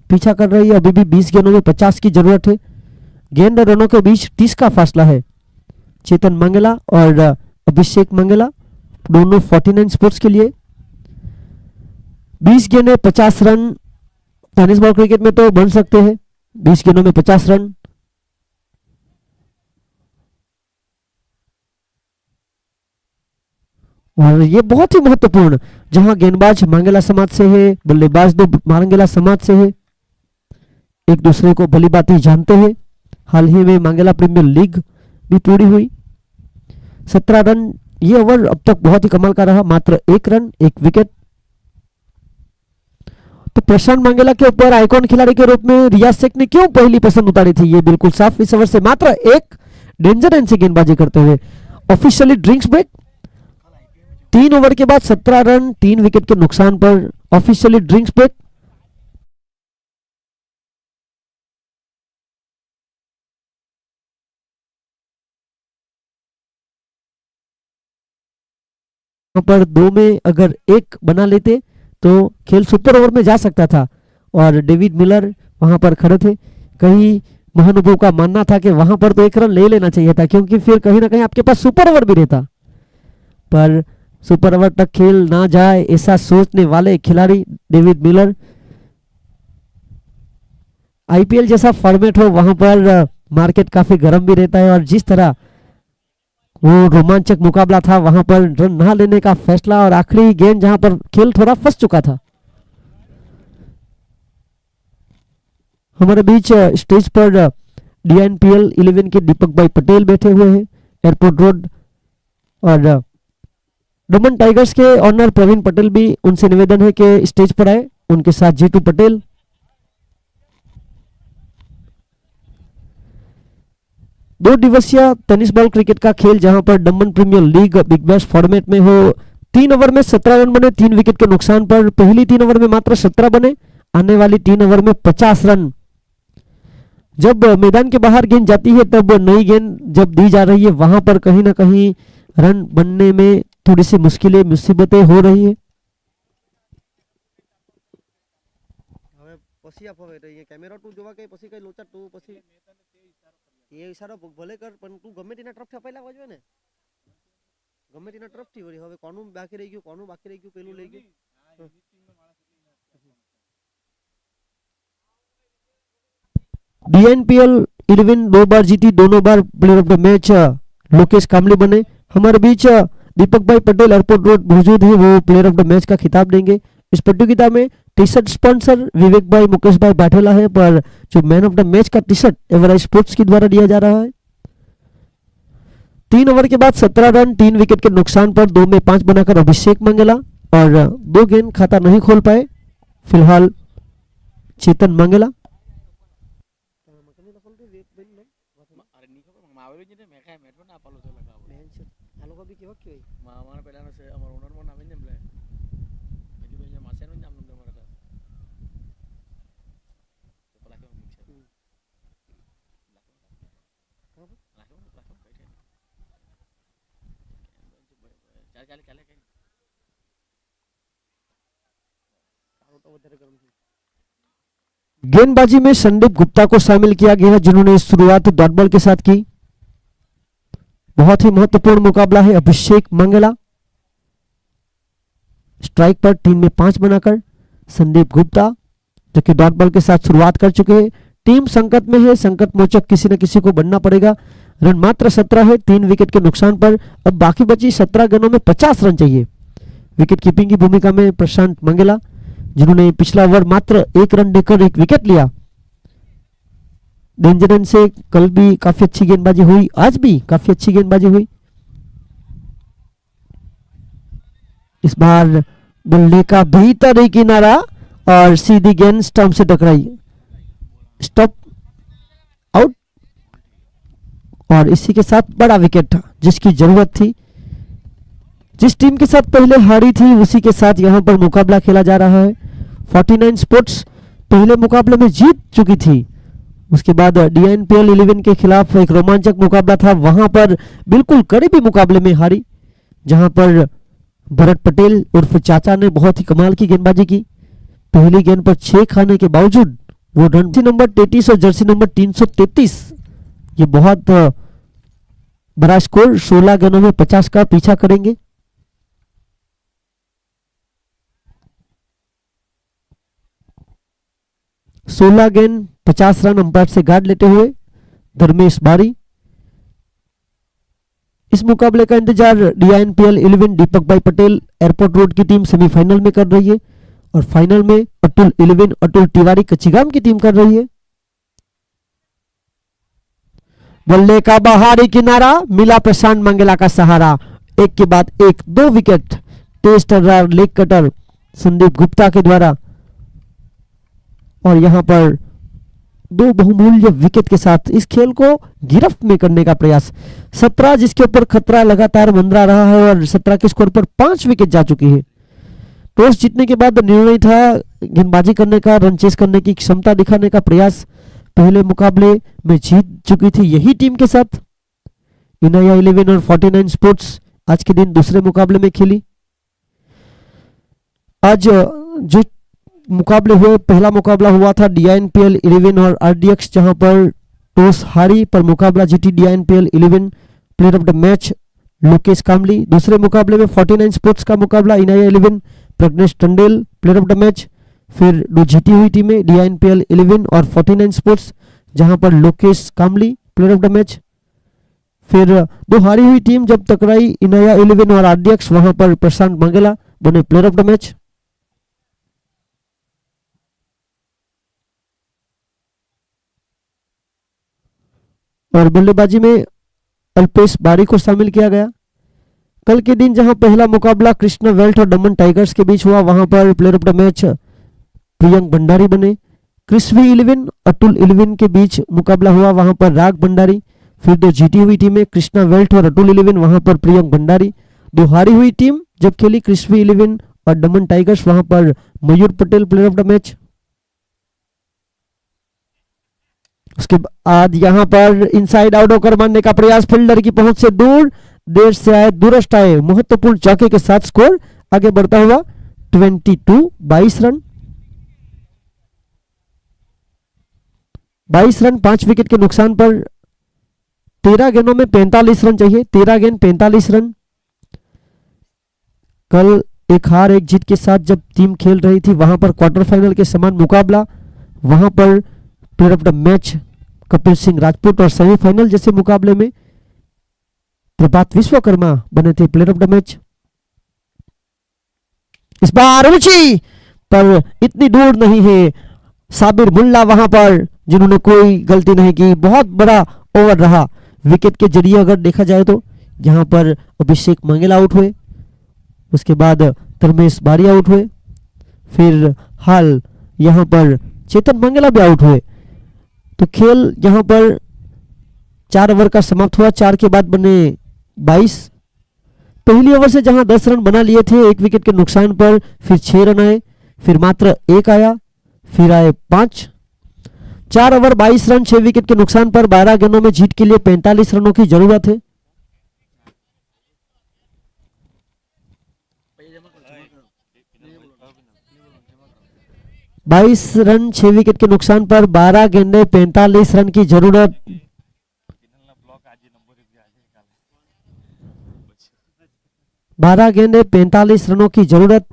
पीछा कर रही है। अभी भी 20 गेंदों में 50 की जरूरत है। गेंद रनों के बीच 30 का फासला है। चेतन मंगेला और अभिषेक मंगेला दोनों 49 स्पोर्ट्स के लिए। 20 गेंदें 50 रन टेनिस बॉल क्रिकेट में तो बन सकते हैं। 20 गेंदों में 50 रन। और ये बहुत ही महत्वपूर्ण, जहां गेंदबाज मंगेला समाज से है, बल्लेबाज दो मंगेला समाज से है, एक दूसरे को भली भांति जानते हैं। हाल ही में मंगेला प्रीमियर लीग भी पूरी हुई। 17 रन ये ओवर अब तक बहुत ही कमाल का रहा, मात्र 1 रन 1 विकेट। तो प्रशांत मंगेला के ऊपर आइकॉन खिलाड़ी के रूप में रियाज शेख ने क्यों पहली पसंद उतारी थी, ये बिल्कुल साफ। इस ओवर से मात्र 1 डेंजर एंड से गेंदबाजी करते हुए ऑफिशियली ड्रिंक्स ब्रेक। 3 ओवर के बाद 17 रन 3 विकेट के नुकसान पर ऑफिशियली ड्रिंक्स ब्रेक। पर 2 में अगर 1 बना लेते तो खेल सुपर ओवर में जा सकता था। और डेविड मिलर वहां पर खड़े थे, कहीं महानुभव का मानना था कि वहां पर तो 1 रन ले लेना चाहिए था, क्योंकि फिर कहीं ना कहीं आपके पास सुपर ओवर भी रहता, पर सुपर ओवर तक खेल ना जाए ऐसा सोचने वाले खिलाड़ी डेविड मिलर। आईपीएल जैसा फॉर्मेट हो वहां पर मार्केट काफी गर्म भी रहता है, और जिस तरह वो रोमांचक मुकाबला था वहां पर रन ना लेने का फैसला और आखिरी गेंद जहां पर खेल थोड़ा फंस चुका था। हमारे बीच स्टेज पर डीएनपीएल 11 के दीपक भाई पटेल बैठे हुए हैं एयरपोर्ट रोड, और दमन टाइगर्स के ऑनर प्रवीण पटेल भी, उनसे निवेदन है कि स्टेज पर आए, उनके साथ जीतू पटेल। दो दिवसीय टेनिस बॉल क्रिकेट का खेल जहां पर Daman Premier League Big Bash format में हो। 3 ओवर में 17 रन बने 3 विकेट के नुकसान पर। पहली 3 ओवर में मात्र 17 बने, आने वाली 3 ओवर में 50 रन। जब मैदान के बाहर गेंद जाती है तब नई गेंद जब दी जा रही है वहां पर कहीं ना कहीं रन बनने में थोड़ी सी मुसीबतें हो रही है। પછી આપો એટલે એ કેમેરા તું જોવા કે પછી કઈ લોચા તું પછી એ ઈશારો ભલે કર પણ તું ગમે તેના તરફથી અપાઈ લાવવા જોઈએ ને, ગમે તેના તરફથી વળી હવે કોનું બાકી રહી ગયું પેલું લઈ ગયું। डीएनपीएल 11 2 बार जीती, दोनों बार player of the match Lokesh Kamli बने। हमारे बीच दीपक भाई पटेल एयरपोर्ट रोड मौजूद है, वो प्लेयर ऑफ द मैच का खिताब देंगे। इस प्रतियोगिता में टी शर्ट स्पॉन्सर विवेक भाई मुकेश भाई बाठेला है, पर जो मैन ऑफ द मैच का टी शर्ट एवरेज स्पोर्ट्स के द्वारा दिया जा रहा है। 3 ओवर के बाद 17 रन 3 विकेट के नुकसान पर 2 में 5 बनाकर अभिषेक मंगला, और 2 गेंद खाता नहीं खोल पाए फिलहाल चेतन मंगला। गेंदबाजी में संदीप गुप्ता को शामिल किया गया, जिन्होंने शुरुआत डॉट बॉल के साथ की। बहुत ही महत्वपूर्ण मुकाबला है। अभिषेक मंगला स्ट्राइक पर 3 में 5 बनाकर, संदीप गुप्ता जो कि डॉट बॉल के साथ शुरुआत कर चुके हैं। टीम संकट में है, संकट मोचक किसी न किसी को बनना पड़ेगा। रन मात्र 17 है 3 विकेट के नुकसान पर। अब बाकी बची 17 गेंदों में 50 रन चाहिए। विकेट कीपिंग की भूमिका में प्रशांत मंगला, जिन्होंने पिछला ओवर मात्र 1 रन देकर 1 विकेट लिया। डेंजर रन से कल भी काफी अच्छी गेंदबाजी हुई, आज भी काफी अच्छी गेंदबाजी हुई। इस बार बल्ले का बेहतर किनारा और सीधी गेंद स्टंप से टकराई, स्टॉप आउट, और इसी के साथ बड़ा विकेट था जिसकी जरूरत थी। जिस टीम के साथ पहले हारी थी उसी के साथ यहां पर मुकाबला खेला जा रहा है। 49 स्पोर्ट्स पहले मुकाबले में जीत चुकी थी, उसके बाद डीएनपीएल 11 के खिलाफ एक रोमांचक मुकाबला था, वहां पर बिल्कुल करीबी मुकाबले में हारी, जहां पर भरत पटेल उर्फ चाचा ने बहुत ही कमाल की गेंदबाजी की। पहली गेंद पर 6 खाने के बावजूद वो रन नंबर 33 और जर्सी नंबर 333, ये बहुत बड़ा स्कोर। 16 गेंदों में 50 का पीछा करेंगे। सोलह गेंद 50 रन अंपायर से गार्ड लेते हुए धर्मेश बारी। इस मुकाबले का इंतजार डीएनपीएल 11 दीपक भाई पटेल एयरपोर्ट रोड की टीम सेमीफाइनल में कर रही है, और फाइनल में अतुल 11 अतुल तिवारी कच्चीगाम की टीम कर रही है। बल्ले का बाहरी किनारा मिला प्रशांत मंगला का सहारा, एक के बाद एक 2 विकेट तेज तर्रार लेग कटर संदीप गुप्ता के द्वारा, और यहां पर 2 बहुमूल्य विकेट के साथ इस खेल को गिरफ्त में करने का प्रयास। 17 जिसके ऊपर खतरा लगातार मंडरा रहा है, और 17 के स्कोर पर 5 विकेट जा चुकी है। टॉस जीतने के बाद निर्णय था गेंदबाजी करने का, रन चेस करने की क्षमता दिखाने का प्रयास। पहले मुकाबले में जीत चुकी थी यही टीम के साथ। इनाया 11 और 49 स्पोर्ट्स आज के दिन दूसरे मुकाबले में खेली। आज जो मुकाबले हुए, पहला मुकाबला हुआ था डीएनपीएल 11 और आरडीएक्स, जहां पर टॉस हारी पर मुकाबला जीती DINPL 11 player of the match Lokesh Kamli. दूसरे मुकाबले में 49 स्पोर्ट्स का मुकाबला Inaya 11 Pragnesh Tandel player of the match. फिर दो जीती हुई टीमें DINPL 11 और 49 स्पोर्ट्स जहां पर लोकेश कामली प्लेयर ऑफ द मैच। फिर दो हारी हुई टीम जब टकराई इनाया 11 और RDX, वहां पर प्रशांत मंगेला बने प्लेयर ऑफ द मैच। और बल्लेबाजी में अल्पेश बारी को शामिल किया गया। कल के दिन जहां पहला मुकाबला कृष्णा वेल्ट और दमन टाइगर्स के बीच हुआ, वहां पर player of the match Priyank Bhandari बने। क्रिस्वी 11 अतुल 11 के बीच मुकाबला हुआ, वहां पर राग भंडारी। फिर दो जीती हुई टीमें कृष्णा वेल्ट और अतुल 11, वहां पर प्रियंक भंडारी। दो हारी हुई टीम जब खेली क्रिस्वी 11 और दमन टाइगर्स, वहां पर Mayur Patel player of the match. उसके बाद यहां पर इनसाइड आउट होकर मारने का प्रयास, फील्डर की पहुंच से दूर, देर से आए दूरस्थ आए, महत्वपूर्ण चौके के साथ स्कोर आगे बढ़ता हुआ 22 रन। 22 रन 5 विकेट के नुकसान पर 13 गेंदों में 45 रन चाहिए। 13 गेंद 45 रन। कल एक हार एक जीत के साथ जब टीम खेल रही थी, वहां पर क्वार्टर फाइनल के समान मुकाबला, वहां पर player of the match Kapil Singh Rajput और सेमीफाइनल जैसे मुकाबले में प्रभात विश्वकर्मा बने थे प्लेयर ऑफ द मैच। इस बार ऊंची पर इतनी दूर नहीं है, साबिर मुल्ला वहां पर जिन्होंने कोई गलती नहीं की, बहुत बड़ा ओवर रहा विकेट के जरिए अगर देखा जाए तो। जहां पर अभिषेक मंगेला आउट हुए, उसके बाद धर्मेश बारी आउट हुए, फिर हाल यहां पर चेतन मंगेला भी आउट हुए। तो खेल यहां पर 4 ओवर का समाप्त हुआ। 4 के बाद बने 22। पहली ओवर से जहां 10 रन बना लिए थे एक विकेट के नुकसान पर, फिर 6 रन आए, फिर मात्र 1 आया, फिर आए 5। 4 ओवर 22 रन 6 विकेट के नुकसान पर 12 गेंदों में जीत के लिए 45 रनों की जरूरत है। बाईस रन 6 विकेट के नुकसान पर 12 गेंदे 45 रन की जरूरत। बारह गेंदे 45 रनों की जरूरत।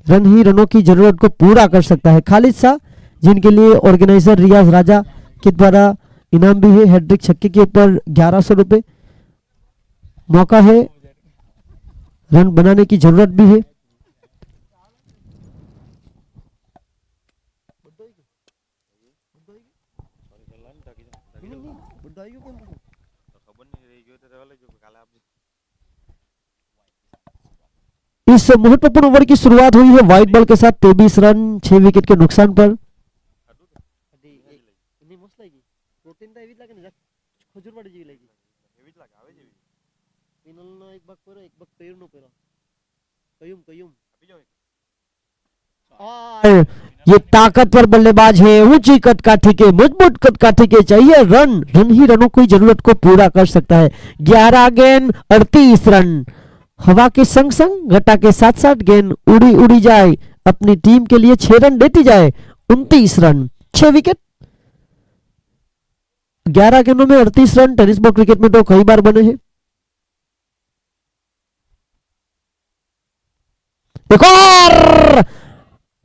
रन ही रनों की जरूरत को पूरा कर सकता है। खालिद शाह जिनके लिए ऑर्गेनाइजर रियाज राजा के द्वारा इनाम भी है, हैट्रिक छक्के के ऊपर 1100 रुपए। मौका है, रन बनाने की जरूरत भी है। इस महत्वपूर्ण ओवर की शुरुआत हुई है व्हाइट बॉल के साथ 23 रन 6 विकेट के नुकसान पर। और ये ताकतवर बल्लेबाज है, ऊंची कद काठी के, मजबूत कद काठी के, चाहिए रन, रन ही रनों की जरूरत को पूरा कर सकता है। 11 गेंद 38 रन। हवा के संग संग घटा के साथ साथ गेंद उड़ी उड़ी जाए, अपनी टीम के लिए 6 रन देती जाए। 29 रन 6 विकेट। 11 गेंदों में 38 रन टेनिस बॉल क्रिकेट में तो कई बार बने हैं। एक और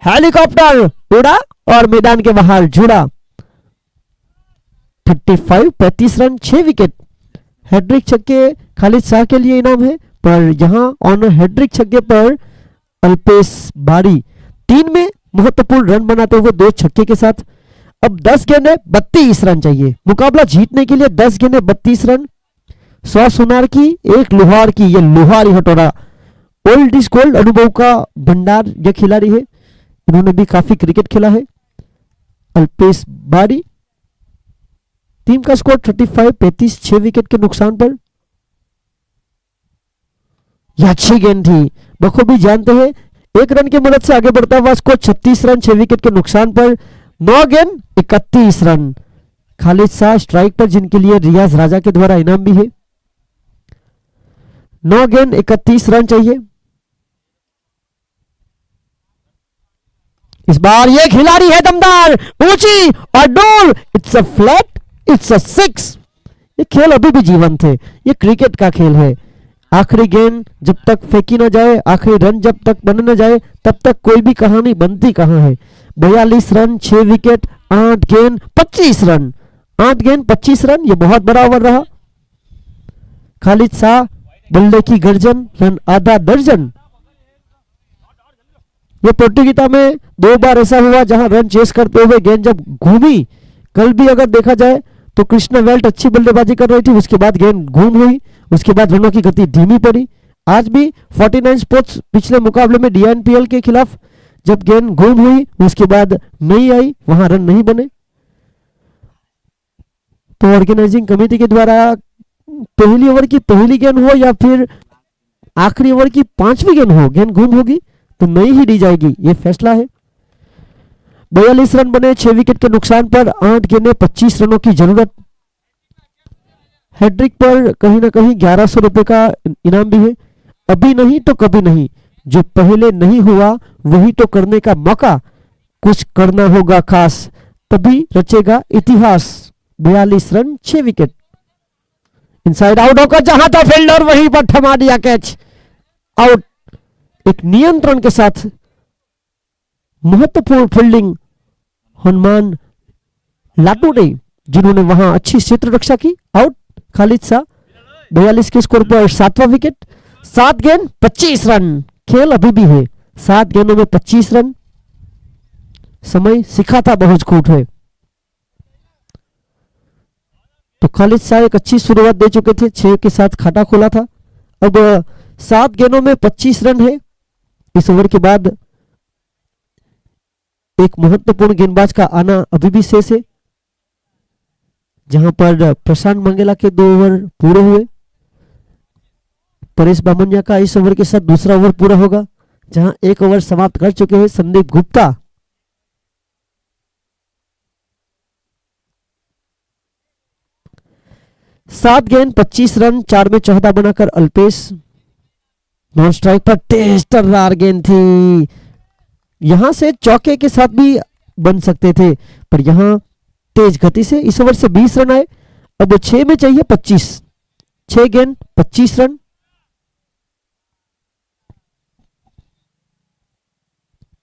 हेलीकॉप्टर उड़ा और मैदान के बाहर जुड़ा। 35 रन 6 विकेट। हैट्रिक छक्के खालिद शाह के लिए इनाम है, पर यहां ऑन हैट्रिक छक्के पर अल्पेश बारी 3 में महत्वपूर्ण रन बनाते हुए 2 छक्के के साथ। अब 10 गेंदें 32 रन चाहिए मुकाबला जीतने के लिए। 10 गेंदें 32 रन। 100 सोनार की 1 लोहार की, ये लोहार हटोरा ओल्ड इज गोल्ड अनुभव का भंडार यह खिलाड़ी है, इन्होंने भी काफी क्रिकेट खेला है। अल्पेश बारी। टीम का स्कोर 35 6 विकेट के नुकसान पर। यह अच्छी गेंद थी, बखूबी जानते हैं। 1 रन की मदद से आगे बढ़ता हुआ स्कोर 36 रन 6 विकेट के नुकसान पर। 9 गेंद 31 रन। खालिद शाह स्ट्राइक पर, जिनके लिए रियाज राजा के द्वारा इनाम भी है। 9 गेंद 31 रन चाहिए। इस बार ये खिलाड़ी है दमदार, ऊंची और दूर, it's a flat it's a 6। ये खेल अभी भी जीवंत है, ये क्रिकेट का खेल है। आखिरी गेंद जब तक फेंकी ना जाए, आखिरी रन जब तक बन न जाए, तब तक कोई भी कहानी बनती कहां है। 42 रन, 6 विकेट, 8 गेंद 25 रन। 8 गेंद 25 रन, ये बहुत बड़ा ओवर रहा। खालिद शाह बल्ले की गर्जन, रन आधा दर्जन। ये प्रतियोगिता में 2 बार ऐसा हुआ जहां रन चेस करते हुए गेंद जब घूमी। कल भी अगर देखा जाए तो कृष्णा वेल्ट अच्छी बल्लेबाजी कर रही थी, उसके बाद गेंद घूम हुई, उसके बाद रनों की गति धीमी पड़ी। आज भी 49 स्पोर्ट्स पिछले मुकाबले में डीएनपीएल के खिलाफ जब गेंद घूम हुई, उसके बाद नहीं आई, वहां रन नहीं बने। तो ऑर्गेनाइजिंग कमेटी के द्वारा पहली ओवर की पहली गेंद हो या फिर आखिरी ओवर की 5वीं गेंद हो, गेंद घूम होगी तो नहीं ही दी जाएगी, ये फैसला है। 42 रन बने 6 विकेट के नुकसान पर, 8 गेंदें 25 रनों की जरूरत। हैट्रिक पर कहीं ना कहीं 1100 रुपए का इनाम भी है। अभी नहीं तो कभी नहीं, जो पहले नहीं हुआ वही तो करने का मौका, कुछ करना होगा खास, तभी रचेगा इतिहास। 42 रन 6 विकेट। इनसाइड आउट होकर जहां था फील्डर वहीं पर थमा दिया कैच, आउट। एक नियंत्रण के साथ महत्वपूर्ण फील्डिंग हनुमान लाटू ने, जिन्होंने वहां अच्छी क्षेत्र रक्षा की, आउट। खालिद शाह 42 के स्कोर पर 7वां विकेट। 7 गेंद 25 रन, खेल अभी भी है। 7 गेंदों में 25 रन, समय सिखा था बहुत खूट है। तो खालिद शाह एक अच्छी शुरुआत दे चुके थे, 6 के साथ खाता खोला था। अब 7 गेंदों में 25 रन है। इस ओवर के बाद एक महत्वपूर्ण गेंदबाज का आना अभी भी शेष है, जहां पर प्रशांत मंगेला के 2 ओवर पूरे हुए। परेश बामनिया का इस ओवर के साथ दूसरा ओवर पूरा होगा, जहां 1 ओवर समाप्त कर चुके हैं संदीप गुप्ता। सात गेंद 25 रन, 4 में 14 बनाकर अल्पेश। नॉन स्ट्राइक पर तेज तर्रार गेंद थी, यहां से चौके के साथ भी बन सकते थे, पर यहां तेज गति से इस ओवर से 20 रन आए। अब 6 में चाहिए 25। 6 गेंद 25 रन।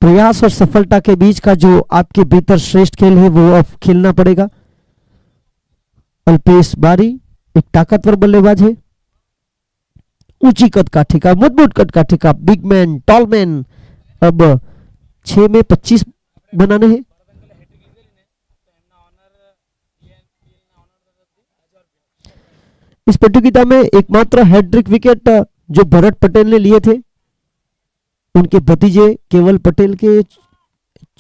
प्रयास और सफलता के बीच का जो आपके भीतर श्रेष्ठ खेल है वो अब खेलना पड़ेगा। अल्पेश बारी एक ताकतवर बल्लेबाज है, ऊंची कद का ठिका, मजबूत कद का ठिका, बिग मैन, टॉल मैन। अब 6 में 25 बनाने हैं। इस प्रतियोगिता में एकमात्र हैट्रिक विकेट जो भरत पटेल ने लिए थे, उनके भतीजे केवल पटेल के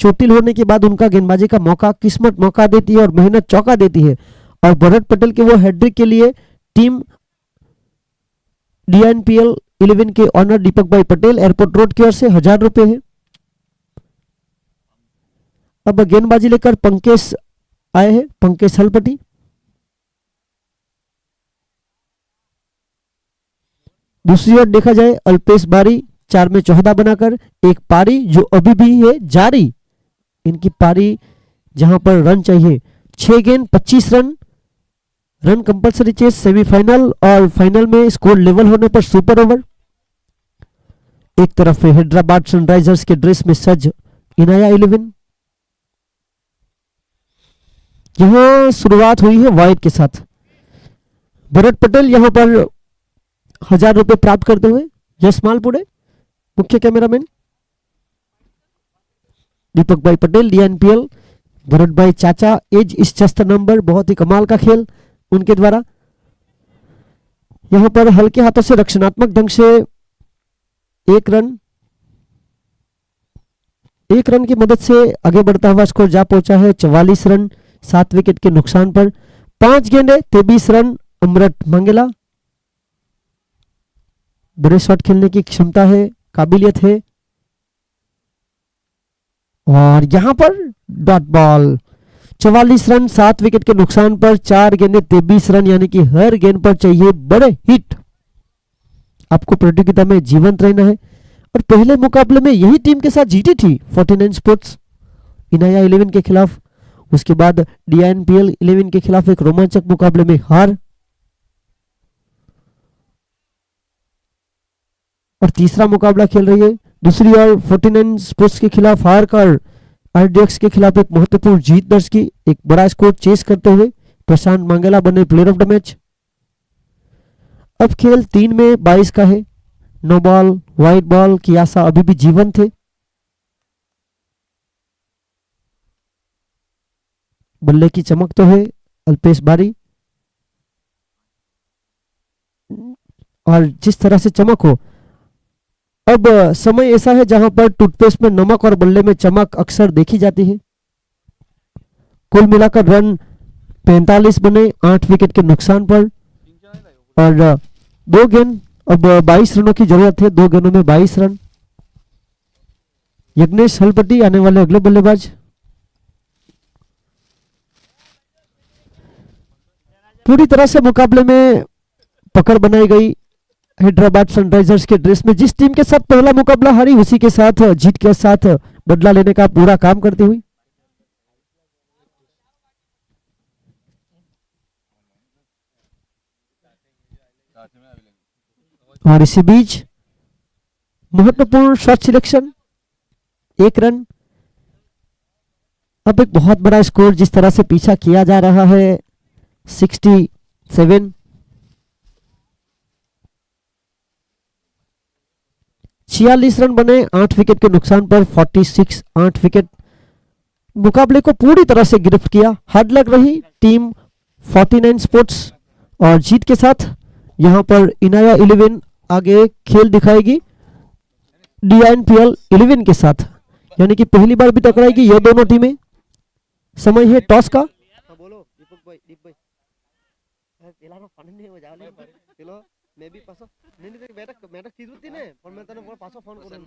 चोटिल होने के बाद उनका गेंदबाजी का मौका, किस्मत मौका देती है और मेहनत चौका देती है। और भरत पटेल के वो हैट्रिक के लिए टीम डीएनपीएल 11 के ऑनर दीपक भाई पटेल एयरपोर्ट रोड की ओर से 1000 रुपए है। अब गेंदबाजी लेकर पंकज आए हैं, पंकज हलपटी। दूसरी ओर देखा जाए अल्पेश बारी 4 में 14 बनाकर एक पारी जो अभी भी है जारी। इनकी पारी जहां पर रन चाहिए। 6 गेंद 25 run, run compulsory chase, semifinal और फाइनल में स्कोर लेवल होने पर सुपर ओवर। एक तरफ है हैदराबाद सनराइजर्स के ड्रेस में सज इनाया 11। यहां शुरुआत हुई है वाइड के साथ। भरत पटेल यहां पर 1000 रुपए प्राप्त करते हुए। यश मालपुरे मुख्य कैमरामैन, दीपक भाई पटेल डीएनपीएल, भरत भाई चाचा एज इस चस्त नंबर, बहुत ही कमाल का खेल उनके द्वारा। यहां पर हल्के हाथों से रक्षणात्मक ढंग से 1 रन की मदद से आगे बढ़ता हुआ स्कोर जा पहुंचा है 44 रन 7 विकेट के नुकसान पर। 5 गेंदे 23 रन। अमृत मंगेला बड़े शॉट खेलने की क्षमता है, काबिलियत है। और यहां पर डॉट बॉल 44 रन 7 विकेट के नुकसान पर, 4 गेंदे 23 रन, यानी कि हर गेंद पर चाहिए बड़े हिट। आपको प्रतियोगिता में जीवंत रहना है। और पहले मुकाबले में यही टीम के साथ जीती थी 49 स्पोर्ट्स इनाया 11 के खिलाफ। उसके बाद DINPL 11 के खिलाफ एक रोमांचक मुकाबले में हार, और तीसरा मुकाबला खेल रही है दूसरी ओर 49 स्पोर्ट्स के खिलाफ हार कर RDX के खिलाफ एक महत्वपूर्ण जीत दर्ज की, एक बड़ा स्कोर चेस करते हुए प्रशांत मांगेला बने प्लेयर ऑफ द मैच। अब खेल 3 में 22 का है। नो बॉल वाइड बॉल की आशा अभी भी जीवंत है। बल्ले की चमक तो है अल्पेश बारी, और जिस तरह से चमक हो, अब समय ऐसा है जहां पर टूथपेस्ट में नमक और बल्ले में चमक अक्सर देखी जाती है। कुल मिलाकर रन 45 बने 8 विकेट के नुकसान पर, और 2 गेंद, अब 22 रनों की जरूरत है, 2 गेंदों में 22 रन। यज्ञेश हलपति आने वाले अगले बल्लेबाज। पूरी तरह से मुकाबले में पकड़ बनाई गई हैदराबाद सनराइजर्स के ड्रेस में। जिस टीम के साथ पहला मुकाबला हारी उसी के साथ जीत के साथ बदला लेने का पूरा काम करती हुई। और इसी बीच महत्वपूर्ण शॉट सिलेक्शन, 1 रन। अब एक बहुत बड़ा स्कोर जिस तरह से पीछा किया जा रहा है 67। 46 रन बने 8 विकेट के नुकसान पर, 46 8 विकेट। मुकाबले को पूरी तरह से गिरफ्त किया। हार्ड लग रही टीम 49 स्पोर्ट्स, और जीत के साथ यहां पर इनाया 11 आगे खेल दिखाएगी DINPL 11 के साथ, यानी कि पहली बार भी टकराएगी ये दोनों टीमें। समय है टॉस का। बोलो दीपक भाई, दीप भाई પેલાનો ફોન નહીં હોય જાવ પેલો મે બી પાછો નહીં નહીં મેડક કીધું તી ને પણ મેં તને પાછો ફોન કર્યો